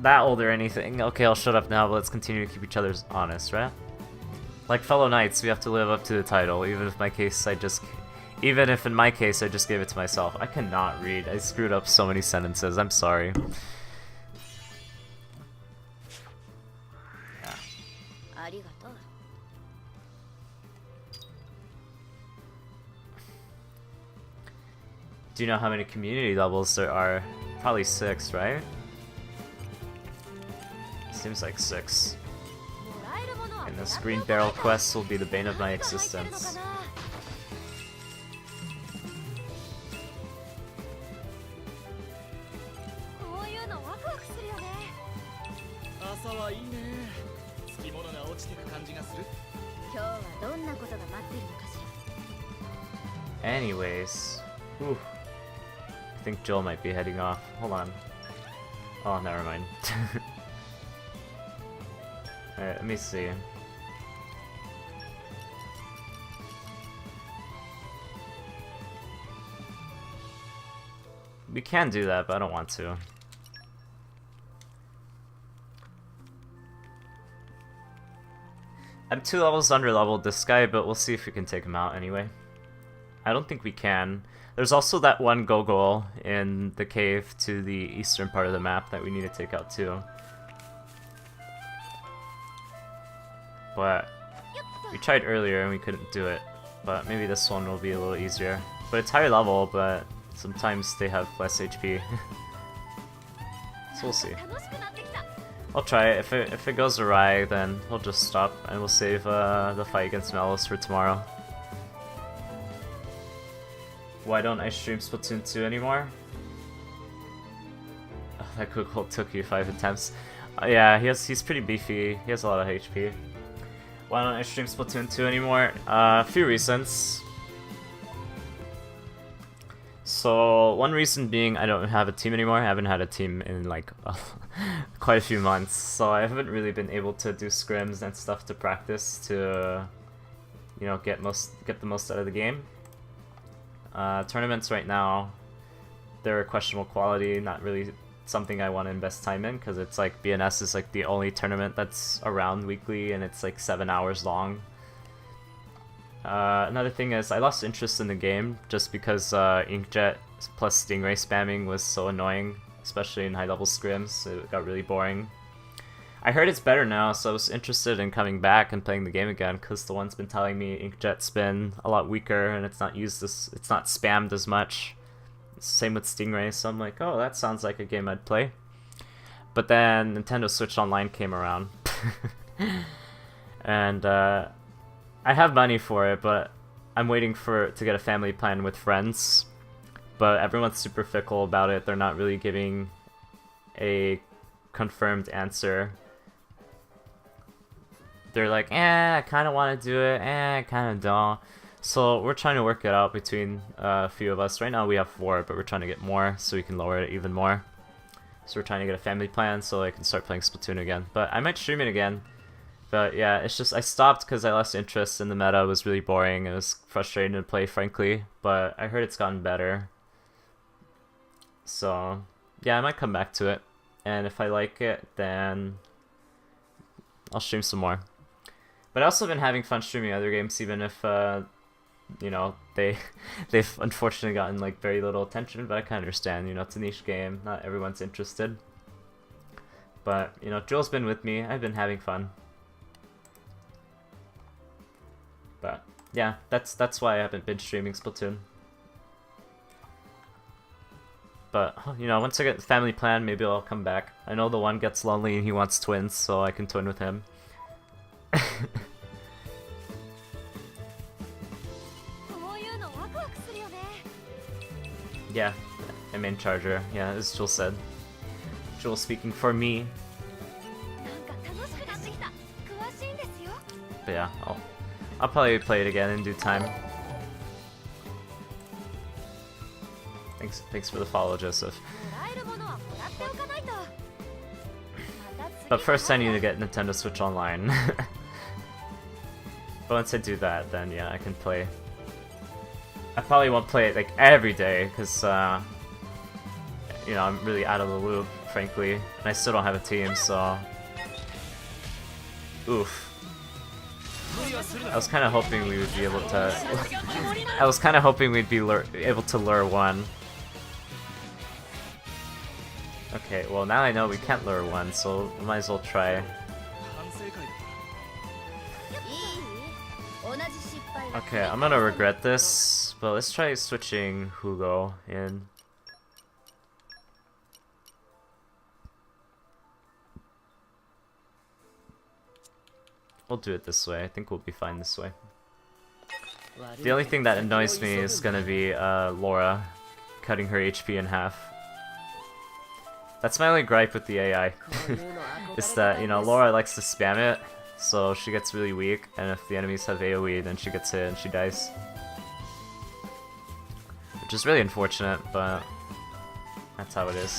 that old or anything. Okay, I'll shut up now, but let's continue to keep each other honest, right? Like fellow knights, we have to live up to the title, even if in my case I just gave it to myself. I cannot read. I screwed up so many sentences. I'm sorry. Yeah. ありがとう。 Do you know how many community levels there are? Probably 6, right? Seems like 6. And this green barrel quest will be the bane of my existence. こういうのワクワクするよね。朝はいいね。つきものが落ちてく感じがする。今日はどんなことが待ってるのかしら。 Anyways, whew. I think Joel might be heading off. Hold on. Oh, never mind. Alright, let me see. We can do that, but I don't want to. I'm 2 levels under leveled this guy, but we'll see if we can take him out anyway. I don't think we can. There's also that one Gogol in the cave to the eastern part of the map that we need to take out too. But we tried earlier and we couldn't do it. But maybe this one will be a little easier. But it's higher level, but sometimes they have less HP. So we'll see. I'll try it. If it goes awry, then we'll just stop and we'll save the fight against Melos for tomorrow. Why don't I stream Splatoon 2 anymore? Oh, that Google took you 5 attempts. Yeah, he's pretty beefy. He has a lot of HP. Why don't I stream Splatoon 2 anymore? A few reasons. So, one reason being I don't have a team anymore. I haven't had a team in like quite a few months. So I haven't really been able to do scrims and stuff to practice to, you know, get the most out of the game. Tournaments right now, they're questionable quality, not really something I want to invest time in, because it's like BNS is like the only tournament that's around weekly and it's like 7 hours long. Another thing is I lost interest in the game just because Inkjet plus Stingray spamming was so annoying, especially in high level scrims. It got really boring. I heard it's better now, so I was interested in coming back and playing the game again, because the one's been telling me Inkjet's been a lot weaker and it's not spammed as much. Same with Stingray, so I'm like, oh, that sounds like a game I'd play. But then Nintendo Switch Online came around. And I have money for it, but I'm waiting to get a family plan with friends. But everyone's super fickle about it. They're not really giving a confirmed answer. They're like, I kind of want to do it, I kind of don't. So we're trying to work it out between a few of us. Right now we have 4, but we're trying to get more so we can lower it even more. So we're trying to get a family plan so I can start playing Splatoon again. But I might stream it again. But yeah, it's just I stopped because I lost interest in the meta. It was really boring. It was frustrating to play, frankly. But I heard it's gotten better. So yeah, I might come back to it. And if I like it, then I'll stream some more. But I've also been having fun streaming other games, even if, you know, they've unfortunately gotten like very little attention. But I can understand, you know, it's a niche game. Not everyone's interested. But you know, Joel's been with me. I've been having fun. But yeah, that's why I haven't been streaming Splatoon. But you know, once I get the family plan, maybe I'll come back. I know the one gets lonely and he wants twins, so I can twin with him. Yeah, I mean Charger. Yeah, as Joel said. Joel speaking for me. But yeah, I'll probably play it again in due time. Thanks for the follow, Joseph. But first I need to get Nintendo Switch Online. But once I do that, then yeah, I can play. I probably won't play it like every day, because you know, I'm really out of the loop, frankly. And I still don't have a team, so... Oof. I was kind of hoping we would be able to... I was kind of hoping we'd be able to lure one. Okay, well now I know we can't lure one, so we might as well try. Okay, I'm gonna regret this, but let's try switching Hugo in. We'll do it this way. I think we'll be fine this way. The only thing that annoys me is gonna be Laura cutting her HP in half. That's my only gripe with the AI. Is that, you know, Laura likes to spam it, so she gets really weak, and if the enemies have AoE, then she gets hit and she dies. Which is really unfortunate, but that's how it is.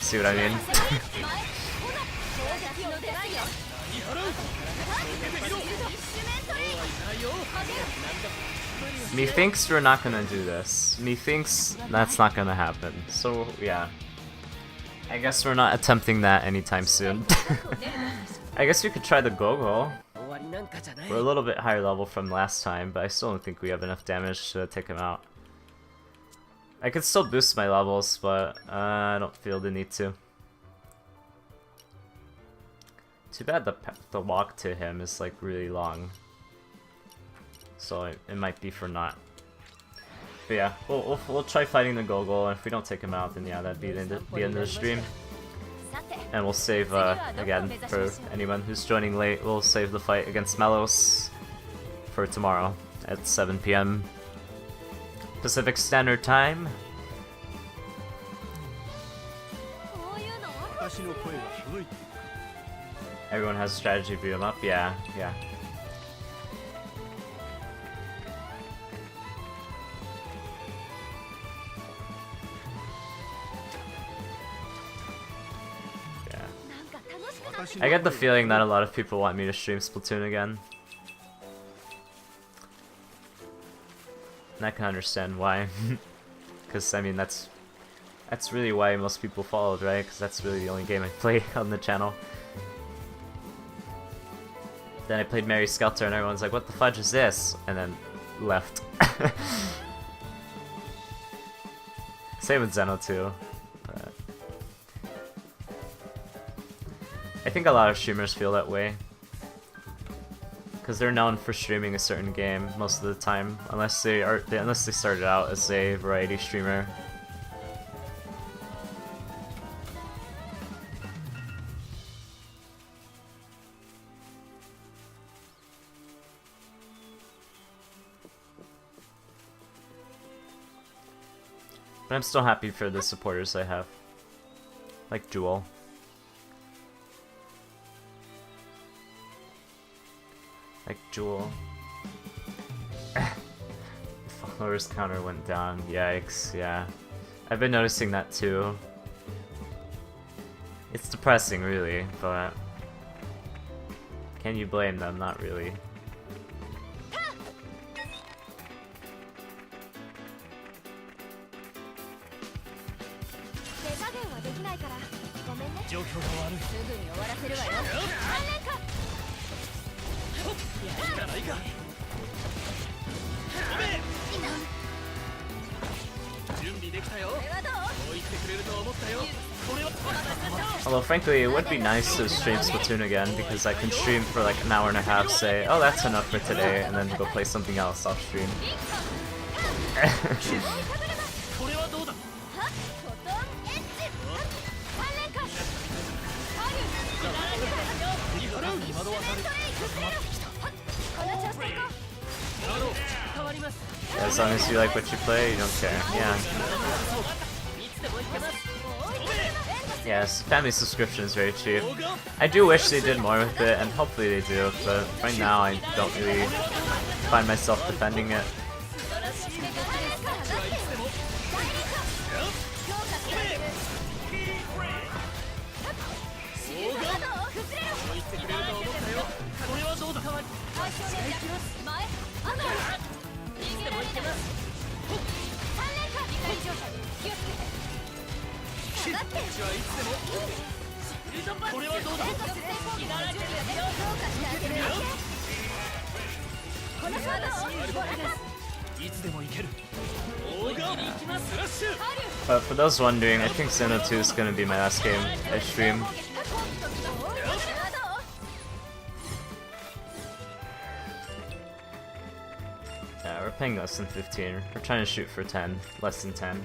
See what I mean? Methinks we're not gonna do this. Methinks that's not gonna happen. So yeah. I guess we're not attempting that anytime soon. I guess we could try the Go-Go. We're a little bit higher level from last time, but I still don't think we have enough damage to take him out. I could still boost my levels, but I don't feel the need to. Too bad the walk to him is like really long, so it might be for naught. But yeah, we'll try fighting the Go-Go, and if we don't take him out, then yeah, that'd be the end of the stream. And we'll save, again, for anyone who's joining late, we'll save the fight against Melos for tomorrow at 7 PM Pacific Standard Time. Everyone has a strategy to beat him up? Yeah, yeah. I get the feeling that a lot of people want me to stream Splatoon again. And I can understand why. Because, I mean, that's really why most people followed, right? Because that's really the only game I play on the channel. Then I played Mary Skelter and everyone's like, what the fudge is this? And then left. Same with Xeno too. But I think a lot of streamers feel that way. Because they're known for streaming a certain game most of the time, unless they started out as a variety streamer. But I'm still happy for the supporters I have. Like Jewel. Like Jewel. Follower's counter went down. Yikes, yeah. I've been noticing that too. It's depressing, really, but can you blame them? Not really. Although frankly, it would be nice to stream Splatoon again, because I can stream for like an hour and a half, say, oh that's enough for today, and then go play something else off stream. As long as you like what you play, you don't care. Yeah. Yes, family subscription is very cheap. I do wish they did more with it, and hopefully they do, but right now I don't really find myself defending it. このカードをご覧な。いつでもいける。大顔スラッシュ。 But for those wondering, I think Xeno 2 is gonna be my last game I stream. Yeah, we're paying less than 15. We're trying to shoot for 10, less than 10.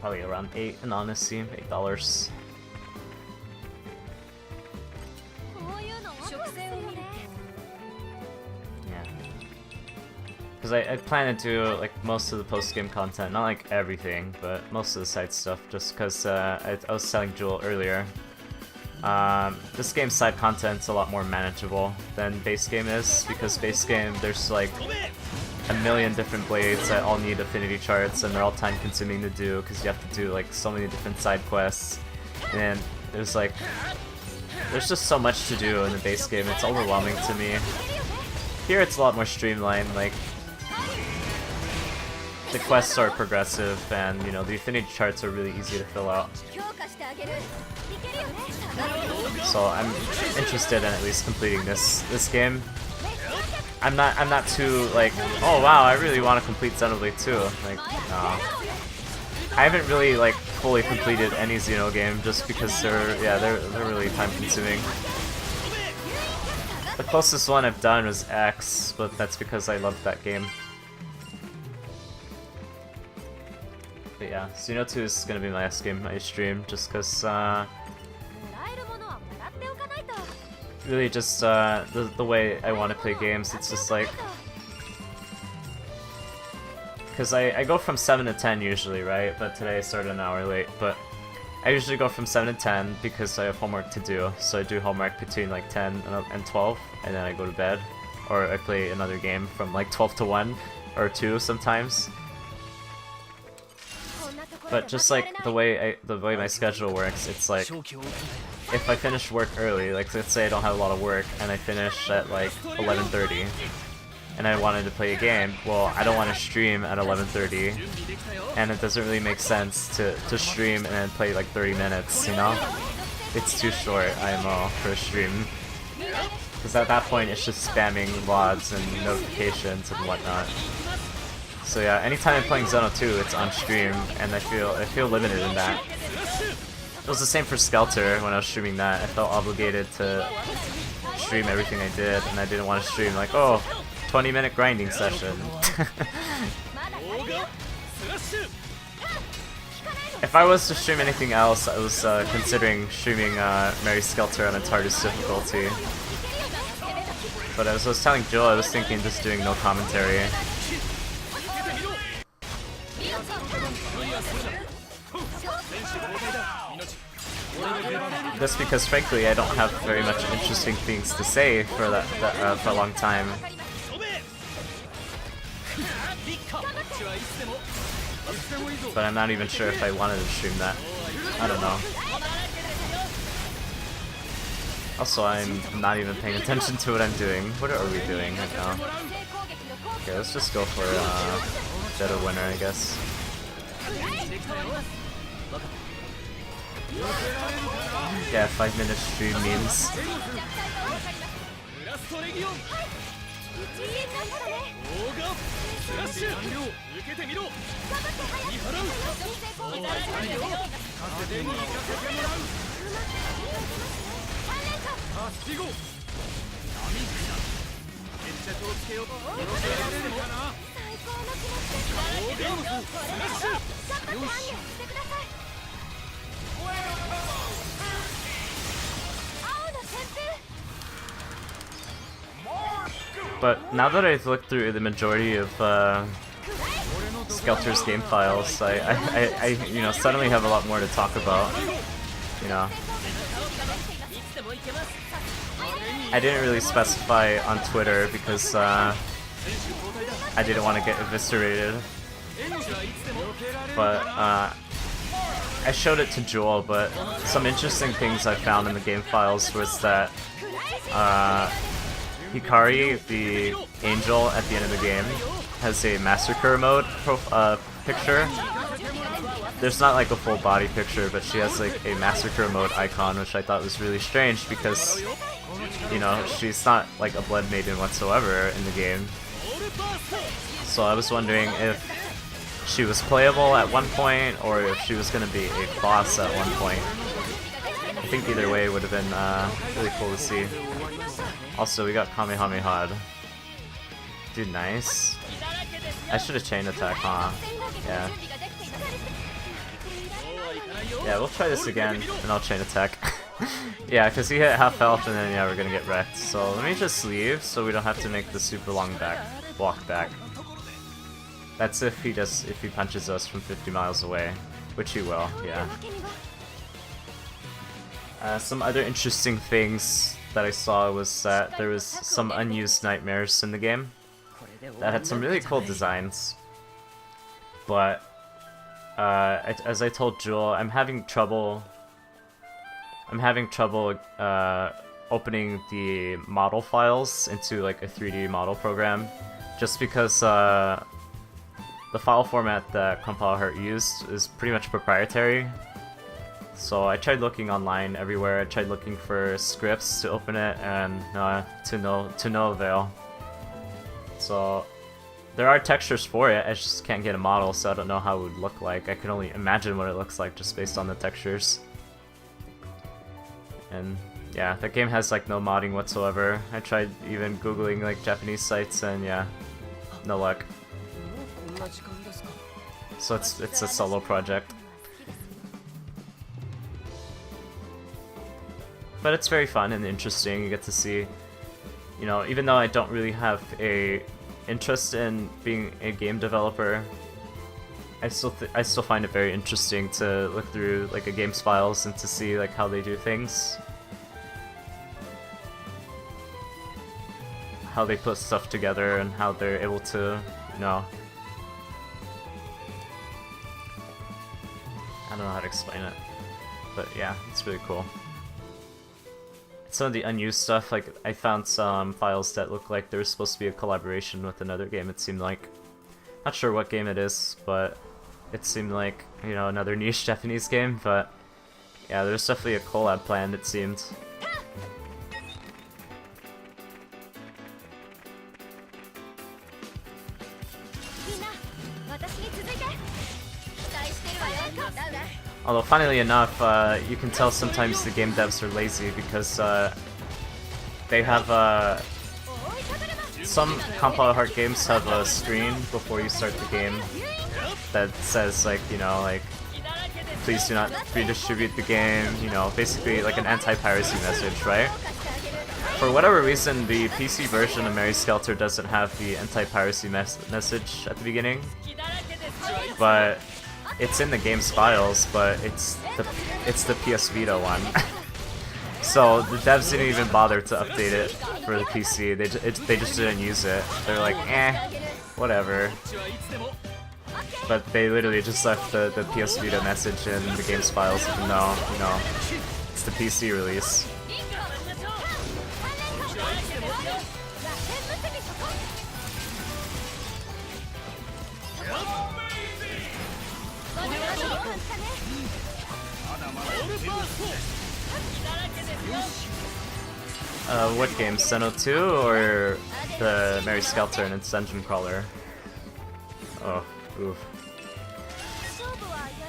Probably around 8 in honesty, $8. Yeah. Because I plan to do like most of the post-game content, not like everything, but most of the side stuff, just because I was telling Jewel earlier. This game's side content's a lot more manageable than base game is, because base game there's like a million different blades that all need affinity charts and they're all time consuming to do because you have to do like so many different side quests, and there's just so much to do in the base game, it's overwhelming to me. Here it's a lot more streamlined, like the quests are progressive and you know the affinity charts are really easy to fill out. So I'm interested in at least completing this game. I'm not too like, oh wow, I really want to complete Xenoblade 2. Like, no. I haven't really like fully completed any Xeno game just because they're really time consuming. The closest one I've done was X, but that's because I loved that game. But yeah, Xeno 2 is gonna be my last game I stream just because really just the way I want to play games, it's just like, because I go from 7 to 10 usually, right? But today I started an hour late, but I usually go from 7 to 10 because I have homework to do, so I do homework between like 10 and 12, and then I go to bed, or I play another game from like 12 to 1 or 2 sometimes. But just like the way my schedule works, it's like if I finish work early, like let's say I don't have a lot of work and I finish at like 11:30 and I wanted to play a game, well I don't want to stream at 11:30 and it doesn't really make sense to stream and then play like 30 minutes, you know? It's too short, IMO, for a stream. Because at that point it's just spamming VODs and notifications and whatnot. So yeah, anytime I'm playing Xeno 2, it's on stream, and I feel limited in that. It was the same for Skelter when I was streaming that. I felt obligated to stream everything I did, and I didn't want to stream like, oh, 20-minute grinding session. If I was to stream anything else, I was considering streaming Mary Skelter on its hardest difficulty. But as I was telling Joel, I was thinking just doing no commentary. Just because, frankly, I don't have very much interesting things to say for for a long time. But I'm not even sure if I wanted to stream that. I don't know. Also, I'm not even paying attention to what I'm doing. What are we doing right now? Okay, let's just go for Dead of Winter, I guess. Yeah, 5-minute stream memes. But now that I've looked through the majority of Skelter's game files, I you know, suddenly have a lot more to talk about. You know, I didn't really specify on Twitter because I didn't want to get eviscerated. But I showed it to Joel, but some interesting things I found in the game files was that Hikari, the angel at the end of the game, has a massacre mode picture. there's not like a full body picture, but she has like a massacre mode icon, which I thought was really strange because, you know, she's not like a blood maiden whatsoever in the game. So I was wondering if she was playable at one point or if she was going to be a boss at one point. I think either way would have been really cool to see. Also, we got Kamehameha'd. Dude, nice. I should have chain attack, huh? Yeah. Yeah, we'll try this again, and I'll chain attack. Yeah, because he hit half health, and then yeah, we're gonna get wrecked. So let me just leave, so we don't have to make the super long walk back. That's if he punches us from 50 miles away, which he will. Yeah. Some other interesting things that I saw was that there was some unused nightmares in the game that had some really cool designs, but as I told Jewel, I'm having trouble opening the model files into like a 3D model program, just because the file format that Compile Heart used is pretty much proprietary. So I tried looking online everywhere. I tried looking for scripts to open it, and to no avail. So there are textures for it, I just can't get a model, so I don't know how it would look like. I can only imagine what it looks like just based on the textures. And yeah, that game has like no modding whatsoever. I tried even googling like Japanese sites, and yeah, no luck. So it's a solo project. But it's very fun and interesting. You get to see, you know, even though I don't really have a interest in being a game developer, I still find it very interesting to look through like a game's files and to see like how they do things, how they put stuff together, and how they're able to, you know, I don't know how to explain it, but yeah, it's really cool. Some of the unused stuff, like I found some files that look like there was supposed to be a collaboration with another game, it seemed like. Not sure what game it is, but it seemed like, you know, another niche Japanese game, but yeah, there's definitely a collab planned, it seemed. Although, funnily enough, you can tell sometimes the game devs are lazy because they have some Compile Heart games have a screen before you start the game that says, like, you know, like, please do not redistribute the game, you know, basically like an anti-piracy message, right? For whatever reason, the PC version of Mary Skelter doesn't have the anti-piracy message at the beginning, but it's in the game's files, but it's the PS Vita one. So the devs didn't even bother to update it for the PC. They just didn't use it. They're like, whatever. But they literally just left the PS Vita message in the game's files, even though, you know, it's the PC release. What game? Xeno 2 or the Mary Skelter and its Dungeon Crawler? Oh, oof.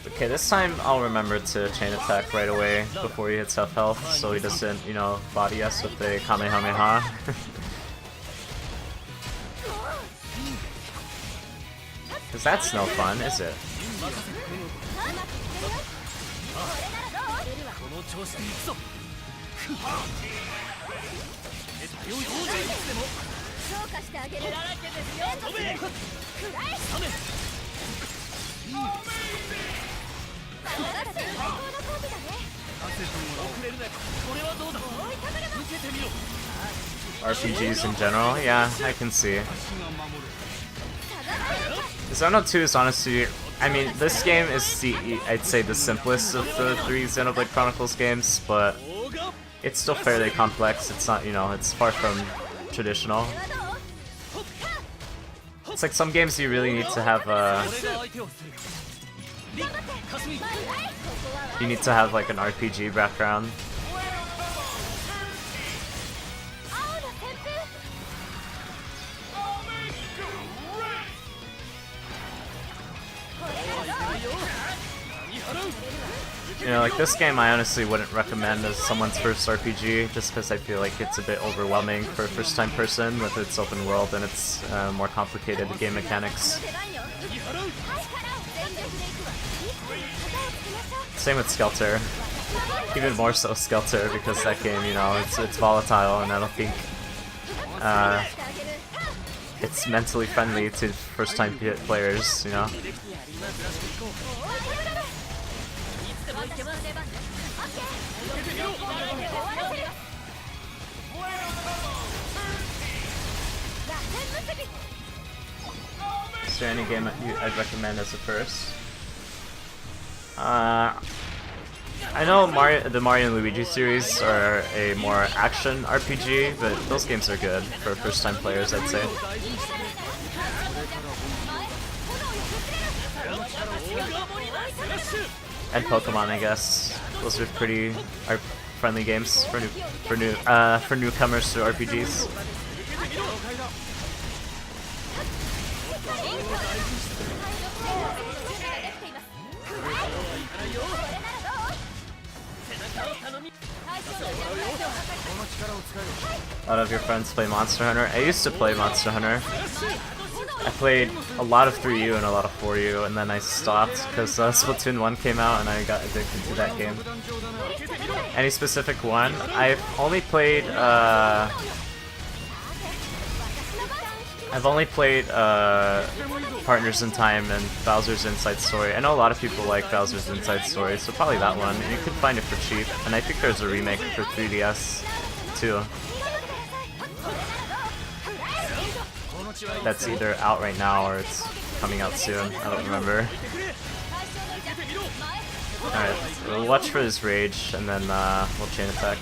Okay, this time I'll remember to chain attack right away before he hits half health, so he doesn't, you know, body us with the Kamehameha. Cause that's no fun, is it? RPGs in general, yeah, I can see. Xeno 2 is honestly, I mean, this game is I'd say the simplest of the 3 Xenoblade Chronicles games, but it's still fairly complex. It's not, you know, it's far from traditional. It's like some games you really need to have You need to have like an RPG background. You know, like this game I honestly wouldn't recommend as someone's first RPG, just because I feel like it's a bit overwhelming for a first-time person with its open world and its more complicated game mechanics. Same with Skelter. Even more so Skelter, because that game, you know, it's volatile, and I don't think it's mentally friendly to first-time players, you know? Is there any game I'd recommend as a first? I know the Mario and Luigi series are a more action RPG, but those games are good for first-time players, I'd say. And Pokemon, I guess. Those are pretty friendly games for newcomers to RPGs. A lot of your friends play Monster Hunter. I used to play Monster Hunter. I played a lot of 3U and a lot of 4U, and then I stopped because Splatoon 1 came out and I got addicted to that game. Any specific one? I've only played Partners in Time and Bowser's Inside Story. I know a lot of people like Bowser's Inside Story, so probably that one. You can find it for cheap, and I think there's a remake for 3DS too. That's either out right now or it's coming out soon. I don't remember. Alright, we'll watch for this rage and then we'll chain attack.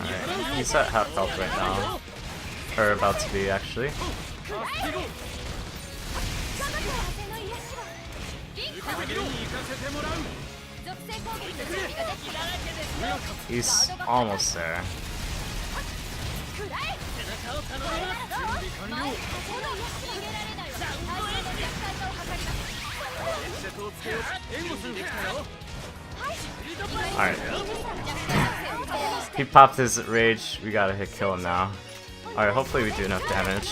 Alright, he's at half health right now. Or about to be, actually. He's almost there. Alright. He popped his rage, we gotta kill him now. Alright, hopefully we do enough damage.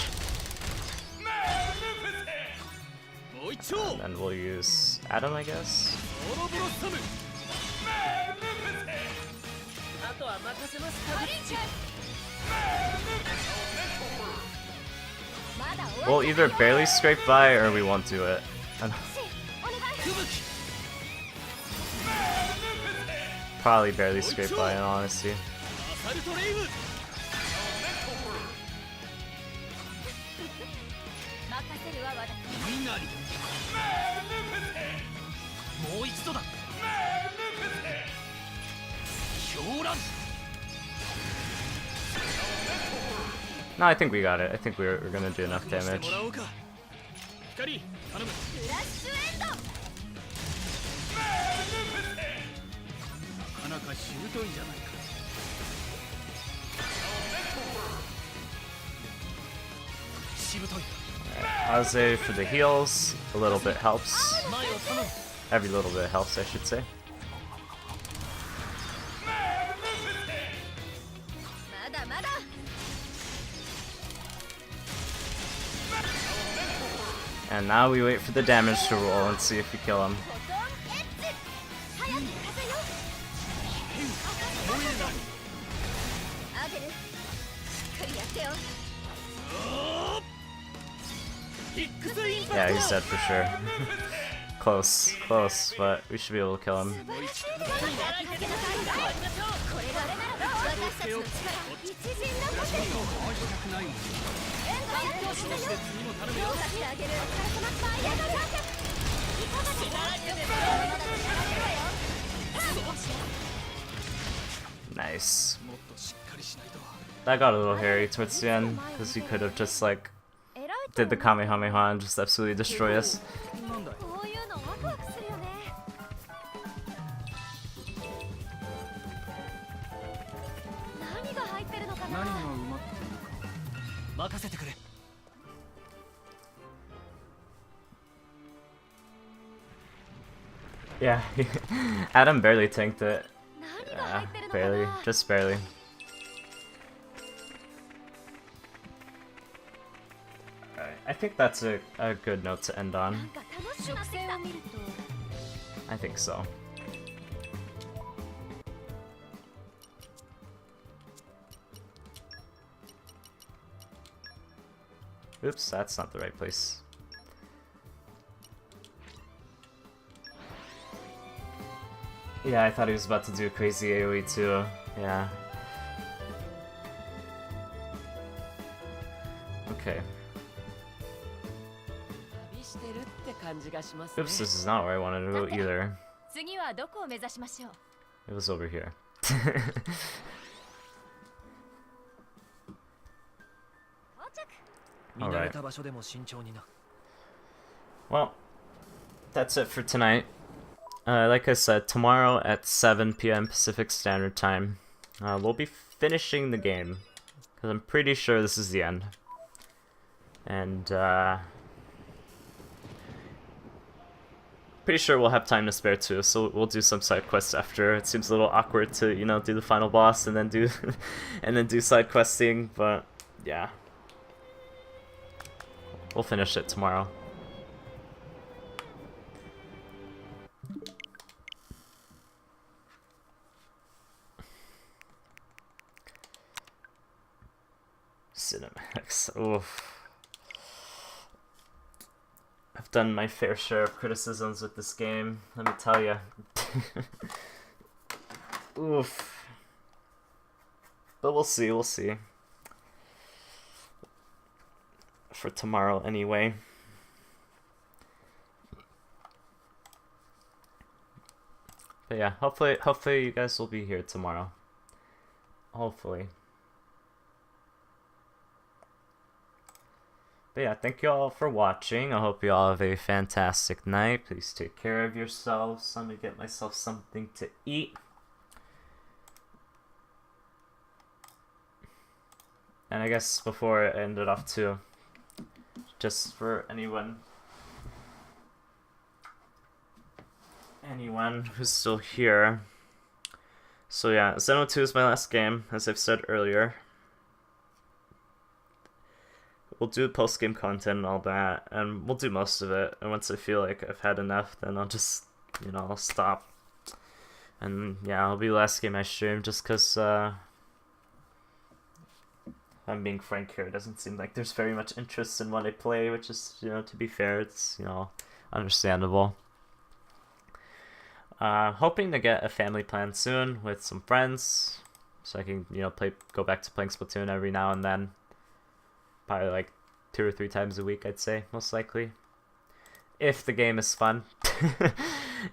And then we'll use Adam, I guess. We'll either barely scrape by or we won't do it. Probably barely scrape by, in all honesty. No, I think we got it. I think we're gonna do enough damage. Aze for the heals, a little bit helps. Every little bit helps, I should say. And now we wait for the damage to roll and see if we kill him. Yeah, he's dead for sure. Close, but we should be able to kill him. 強しなよ。次も頼むよ。評価してあげる。お疲れ様。ファイヤーが到着。いかがですか？Nice. もっとしっかりしないと。 That got a little hairy towards the end because he could have just like did the Kamehameha and just absolutely destroy us. なんだよ。こういうのワクワクするよね。何が入ってるのかな。何が埋まってるのか。任せてくれ。 Yeah, Adam barely tanked it. 何が入ってるのか Barely, な。 just barely. Alright, I think that's a good note to end な on. んか楽しくなってきた。見ると I think so. Oops, that's not the right place. Yeah, I thought he was about to do crazy AoE too. Yeah. Okay. 旅してるって感じがしますね。 Oops, this is not where I wanted to go either. 次はどこを目指しましょう。 It was over here. 到着。見慣れた場所でも慎重にな。 Well, that's it for tonight. Like I said, tomorrow at 7 p.m. Pacific Standard Time, we'll be finishing the game. Because I'm pretty sure this is the end. And, pretty sure we'll have time to spare too, so we'll do some side quests after. It seems a little awkward to, you know, do the final boss and then do and then do side questing, but yeah. We'll finish it tomorrow. Cinematics. Oof. I've done my fair share of criticisms with this game, let me tell you. Oof. But we'll see, we'll see. For tomorrow anyway. But yeah, hopefully you guys will be here tomorrow. Hopefully. But yeah, thank you all for watching. I hope you all have a fantastic night. Please take care of yourselves. I'm gonna get myself something to eat. And I guess before I end it off too, just for anyone who's still here. So yeah, Xenoblade 2 is my last game, as I've said earlier. We'll do post-game content and all that, and we'll do most of it. And once I feel like I've had enough, then I'll just, you know, I'll stop. And yeah, it'll be the last game I stream, just because, if I'm being frank here, it doesn't seem like there's very much interest in what I play, which is, you know, to be fair, it's, you know, understandable. Hoping to get a family plan soon with some friends, so I can, you know, go back to playing Splatoon every now and then. Probably like 2 or 3 times a week, I'd say, most likely. If the game is fun.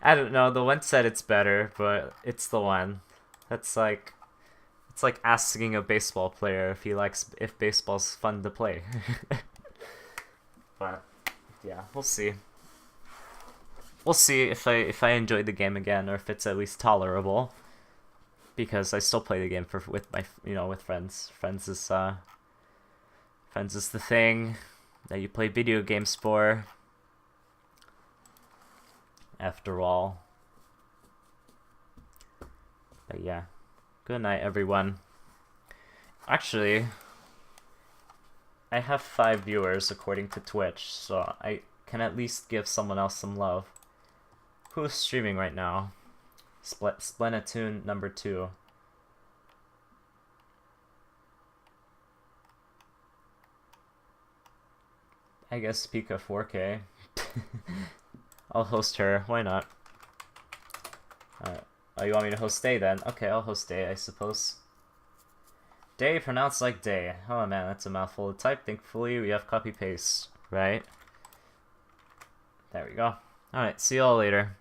I don't know, the one said it's better, but it's the one. That's like, it's like asking a baseball player if baseball's fun to play. But yeah, we'll see. We'll see if I enjoy the game again, or if it's at least tolerable. Because I still play the game with my, you know, with friends. Friends is the thing that you play video games for. After all. But yeah. Good night, everyone. Actually, I have 5 viewers according to Twitch, so I can at least give someone else some love. Who's streaming right now? Splatoon number 2. I guess Pika 4K. I'll host her. Why not? Oh, you want me to host Day then? Okay, I'll host Day, I suppose. Day pronounced like day. Oh man, that's a mouthful to type. Thankfully, we have copy paste, right? There we go. Alright, see y'all later.